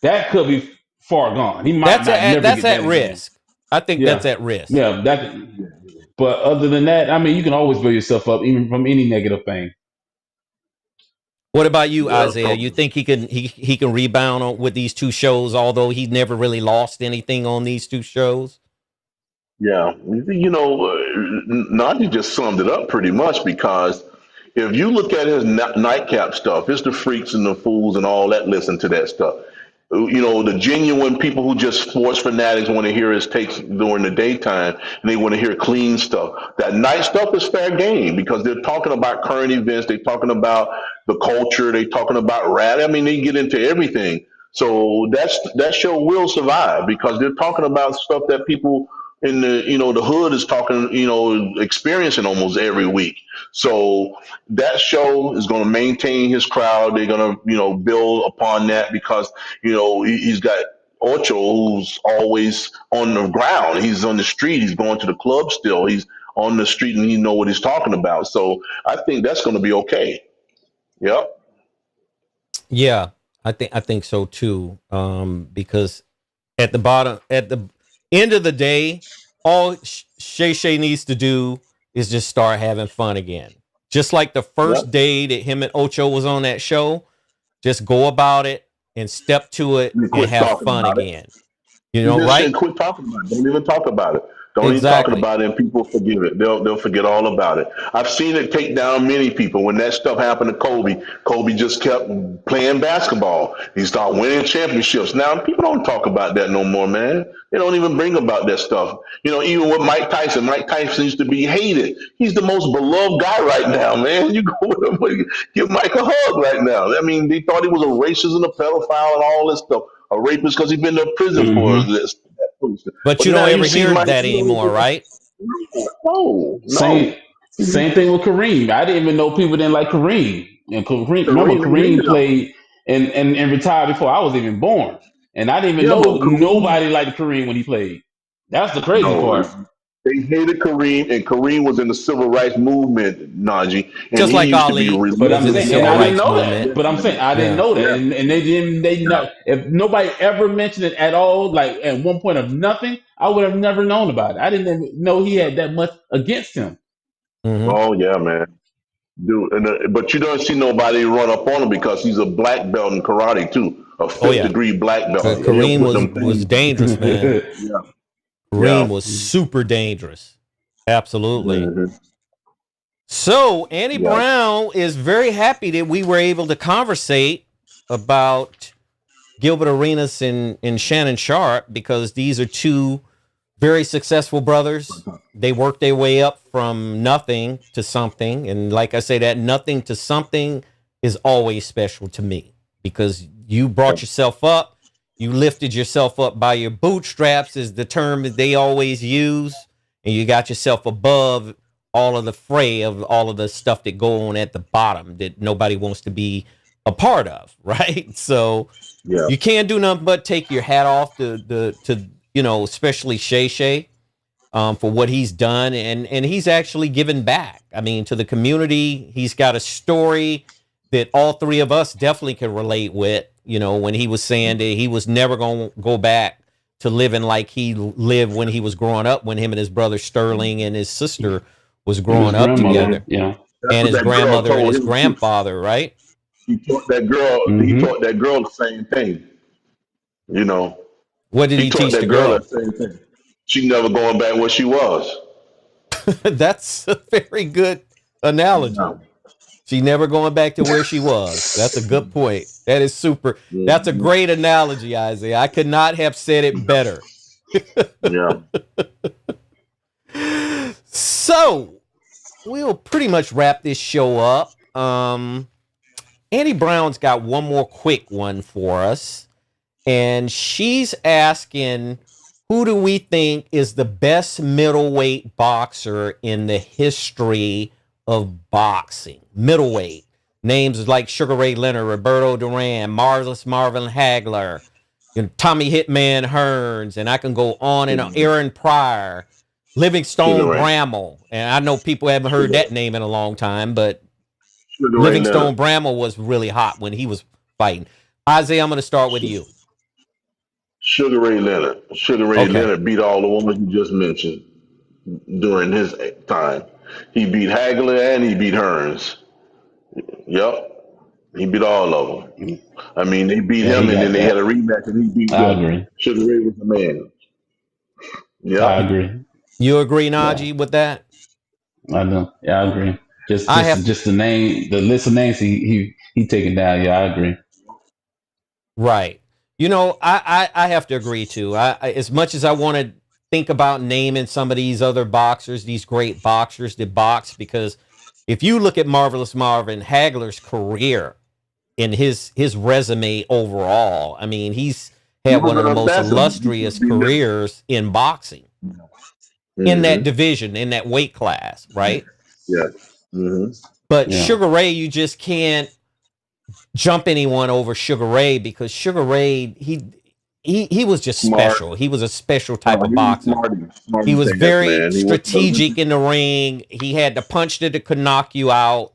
that could be far gone. He might that's at risk. I think that's at risk. Yeah, but other than that, I mean, you can always build yourself up even from any negative thing. What about you, Isaiah? You think he can rebound with these two shows, although he never really lost anything on these two shows? Yeah, Najee just summed it up pretty much because if you look at his Nightcap stuff, it's the freaks and the fools and all that listen to that stuff. The genuine people who just sports fanatics want to hear his takes during the daytime and they want to hear clean stuff. That night stuff is fair game because they're talking about current events. They're talking about the culture. They're talking about rap. I mean, they get into everything. So that show will survive because they're talking about stuff that people in the hood is talking, experiencing almost every week. So that show is going to maintain his crowd. They're going to, build upon that because, he's got Ocho, who's always on the ground. He's on the street. He's going to the club still. He's on the street and he know what he's talking about. So I think that's going to be okay. Yep. Yeah, I think so too. Because at the end of the day, all Shay needs to do is just start having fun again. Just like the first Yep. day that him and Ocho was on that show, just go about it and step to it You and quit have talking fun about it. again. You You know, just right? said quit talking about it. Don't even talk about it. Don't even talking Exactly. about it, and people forgive it. They'll forget all about it. I've seen it take down many people. When that stuff happened to Kobe, Kobe just kept playing basketball. He started winning championships. Now people don't talk about that no more, man. They don't even bring about that stuff. Even with Mike Tyson. Mike Tyson used to be hated. He's the most beloved guy right now, man. You go with him, give Mike a hug right now. I mean, they thought he was a racist and a pedophile and all this stuff, a rapist because he'd been to prison for Hmm. this. But But you now don't you ever see hear Mike. that anymore, right? No, Same no. same thing with Kareem. I didn't even know people didn't like Kareem. And Kareem, remember Kareem Kareem hated him. played and retired before I was even born. And I didn't even Yeah, know but Kareem, nobody liked Kareem when he played. That's the crazy no. part. They hated Kareem, and Kareem was in the civil rights movement, Najee, and Just he like used to be Ali But was I'm in the saying, religiously and civil I didn't rights know that. movement. yes, But I'm saying man. I didn't Yeah. know that, Yeah, and they didn't. They yeah. not if nobody ever mentioned it at all, like at one point of nothing, I would have never known about it. I didn't even know he had that much against him. Hmm. Oh yeah, man. Dude, but you don't see nobody run up on him because he's a black belt in karate too, a Oh fifth yeah. degree black belt. Oh He'll Kareem put was them was things. dangerous, man. Yeah, Kareem yeah. was super dangerous. Absolutely. Hmm. So Annie Yeah. Brown is very happy that we were able to conversate about Gilbert Arenas and Shannon Sharpe because these are two very successful brothers. They worked their way up from nothing to something. And like I say, that nothing to something is always special to me because you brought yourself up. You lifted yourself up by your bootstraps, is the term that they always use. And you got yourself above all of the fray of all of the stuff that go on at the bottom that nobody wants to be a part of, right? So Yeah. you can't do nothing but take your hat off to especially Shay for what he's done, and he's actually given back. I mean, to the community. He's got a story that all three of us definitely can relate with. When he was saying that he was never going to go back to living like he lived when he was growing up, when him and his brother Sterling and his sister was And his growing up grandmother, together, yeah. That's and what his that girl grandmother and told his him too. grandfather, right? He taught that girl. He Hmm. taught that girl the same thing. You know, What did he he taught teach the that girl girl? that same thing. She never going back where she was. That's a very good analogy. No. She never going back to where she was. That's a good point. That is super. That's a Mhm. great analogy, Isaiah. I could not have said it better. Yeah. So we'll pretty much wrap this show up. Annie Brown's got one more quick one for us, and she's asking, who do we think is the best middleweight boxer in the history of boxing? Middleweight. Names like Sugar Ray Leonard, Roberto Duran, Marvelous Marvin Hagler, Tommy Hitman Hearns, and I can go on and on. Aaron Pryor, Sugar Livingstone Ray. Bramall. And I know people haven't heard Sugar, that name in a long time, but Sugar Ray Livingstone Leonard. Bramall was really hot when he was fighting. Isaiah, I'm going to start with you. Sugar Ray Leonard. Sugar Ray Okay. Leonard beat all the women you just mentioned during his time. He beat Hagler and he beat Hearns. Yep. He beat all of them. I mean, they beat Yeah, he him and then got they had a that. rematch and he beat I them. agree. Sugar Ray was the man. I Yep. agree. You agree, Yeah, Najee, with that? I do. Yeah, I agree. Just I just have just the name, the list of names he taken down. Yeah, I agree. right. I have to agree too. As much as I want to think about naming some of these other boxers, these great boxers that box, because if you look at Marvelous Marvin Hagler's career and his resume overall, I mean, he's He had was one of an the most assassin. He illustrious could be next. careers in boxing, in that Mm-hmm. division, in that weight class, right? Yeah. Mm-hmm. But Yeah, Sugar Ray, you just can't jump anyone over Sugar Ray because Sugar Ray, he was just Smart. special. He was a special No, type of he was boxer. He smarty was pants, very man. He was. strategic in the ring. He had the punch that could knock you out.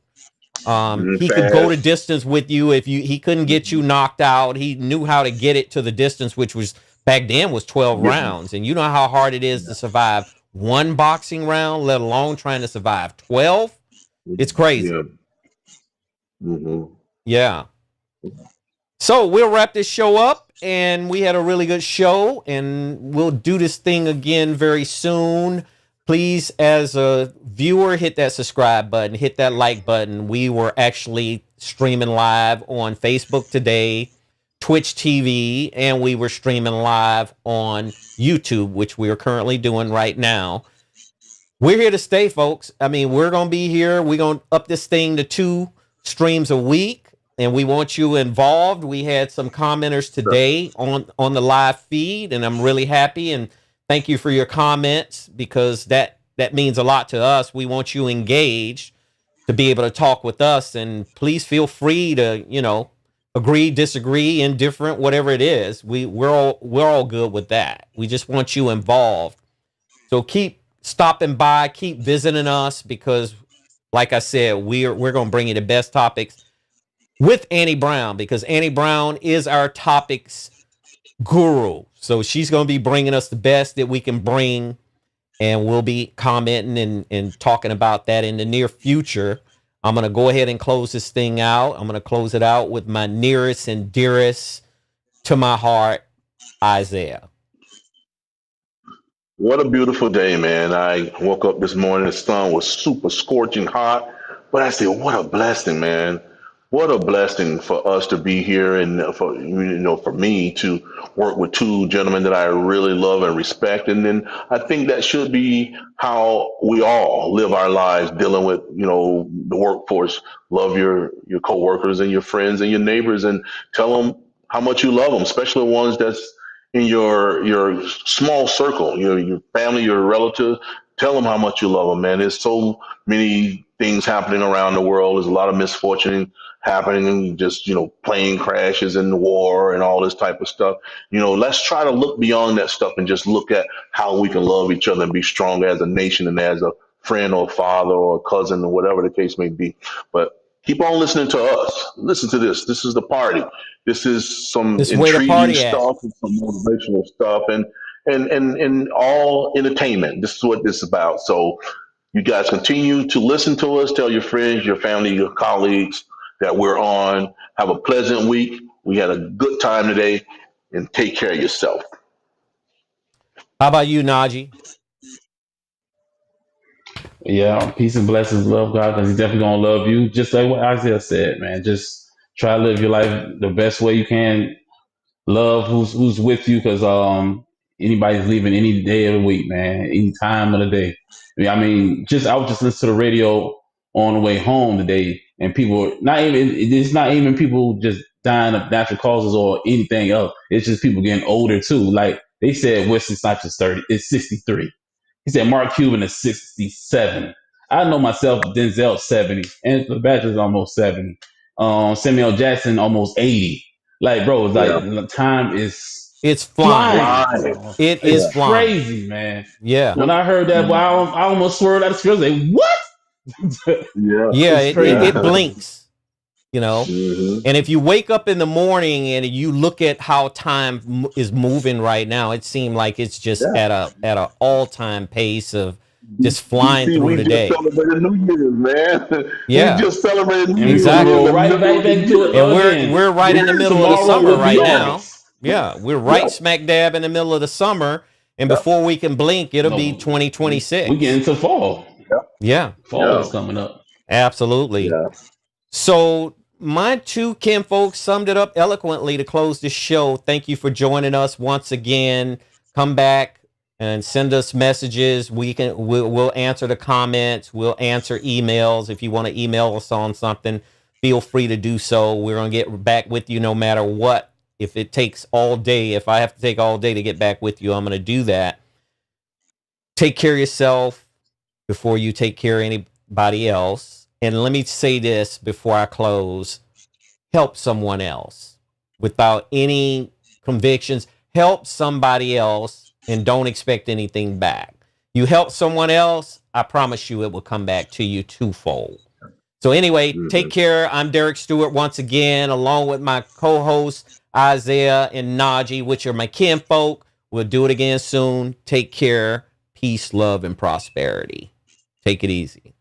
He could go to distance with you if he couldn't get you knocked out. He knew how to get it to the distance, which was back then was 12 rounds. And you know how hard it is to survive one boxing round, let alone trying to survive 12. It's crazy. Yeah. Mm-hmm. Yeah. So we'll wrap this show up, and we had a really good show, and we'll do this thing again very soon. Please, as a viewer, hit that subscribe button, hit that like button. We were actually streaming live on Facebook today, Twitch TV, and we were streaming live on YouTube, which we are currently doing right now. We're here to stay, folks. I mean, we're going to be here. We're going to up this thing to 2 streams a week, and we want you involved. We had some commenters today on the live feed, and I'm really happy, and thank you for your comments, because that means a lot to us. We want you engaged to be able to talk with us, and please feel free to, agree, disagree, indifferent, whatever it is. We're all good with that. We just want you involved. So keep stopping by, keep visiting us, because like I said, we're going to bring you the best topics with Annie Brown, because Annie Brown is our topics guru. So she's going to be bringing us the best that we can bring, and we'll be commenting and talking about that in the near future. I'm going to go ahead and close this thing out. I'm going to close it out with my nearest and dearest to my heart, Isaah. What a beautiful day, man. I woke up this morning, the sun was super scorching hot, but I said, what a blessing, man. What a blessing for us to be here, and for me to work with 2 gentlemen that I really love and respect. And then I think that should be how we all live our lives, dealing with, the workforce. Love your coworkers and your friends and your neighbors, and tell them how much you love them, especially the ones that's in your small circle, your family, your relatives. Tell them how much you love them, man. There's so many things happening around the world. There's a lot of misfortune happening, just, plane crashes and war and all this type of stuff. Let's try to look beyond that stuff and just look at how we can love each other and be strong as a nation and as a friend or father or cousin or whatever the case may be. But keep on listening to us. Listen to this. This is the party. This is some intriguing stuff and some motivational stuff and all entertainment. This is what this is about. So you guys continue to listen to us. Tell your friends, your family, your colleagues that we're on. Have a pleasant week. We had a good time today, and take care of yourself. How about you, Najee? Yeah, peace and blessings, love God, because He's definitely gonna love you. Just like what Isaiah said, man. Just try to live your life the best way you can. Love who's with you, because anybody's leaving any day of the week, man, any time of the day. I was just listening to the radio on the way home today, and people it's not even people just dying of natural causes or anything else. It's just people getting older too. Like they said, Wesley Snipes is 30, it's 63. He said Mark Cuban is 67. I know myself, Denzel's 70, and the Badger's almost 70. Samuel Jackson almost 80. Like, bro, it's like time it's flying. It's flying. Crazy, man. Yeah. When I heard that, I almost swerved out of the field. Like, what? It blinks, Mm-hmm. And if you wake up in the morning and you look at how time is moving right now, it seems like it's just at a all-time pace of just flying through the day. We just celebrated New Year's, man. Yeah. We just celebrated New Year's. Exactly. Right back to it. And we're right in the middle of the summer right now. Yeah, we're right smack dab in the middle of the summer, and before we can blink, it'll be 2026. We get into fall. Yeah. Fall is coming up. Absolutely. Yeah. So my 2 kinfolks summed it up eloquently to close the show. Thank you for joining us once again. Come back and send us messages. We'll answer the comments. We'll answer emails. If you want to email us on something, feel free to do so. We're going to get back with you no matter what. If it takes all day, if I have to take all day to get back with you, I'm going to do that. Take care of yourself before you take care of anybody else. And let me say this before I close. Help someone else without any convictions. Help somebody else and don't expect anything back. You help someone else, I promise you it will come back to you twofold. So anyway, take care. I'm Derek Stewart once again, along with my co-hosts Isaah and Najee, which are my kinfolk. We'll do it again soon. Take care. Peace, love, and prosperity. Take it easy.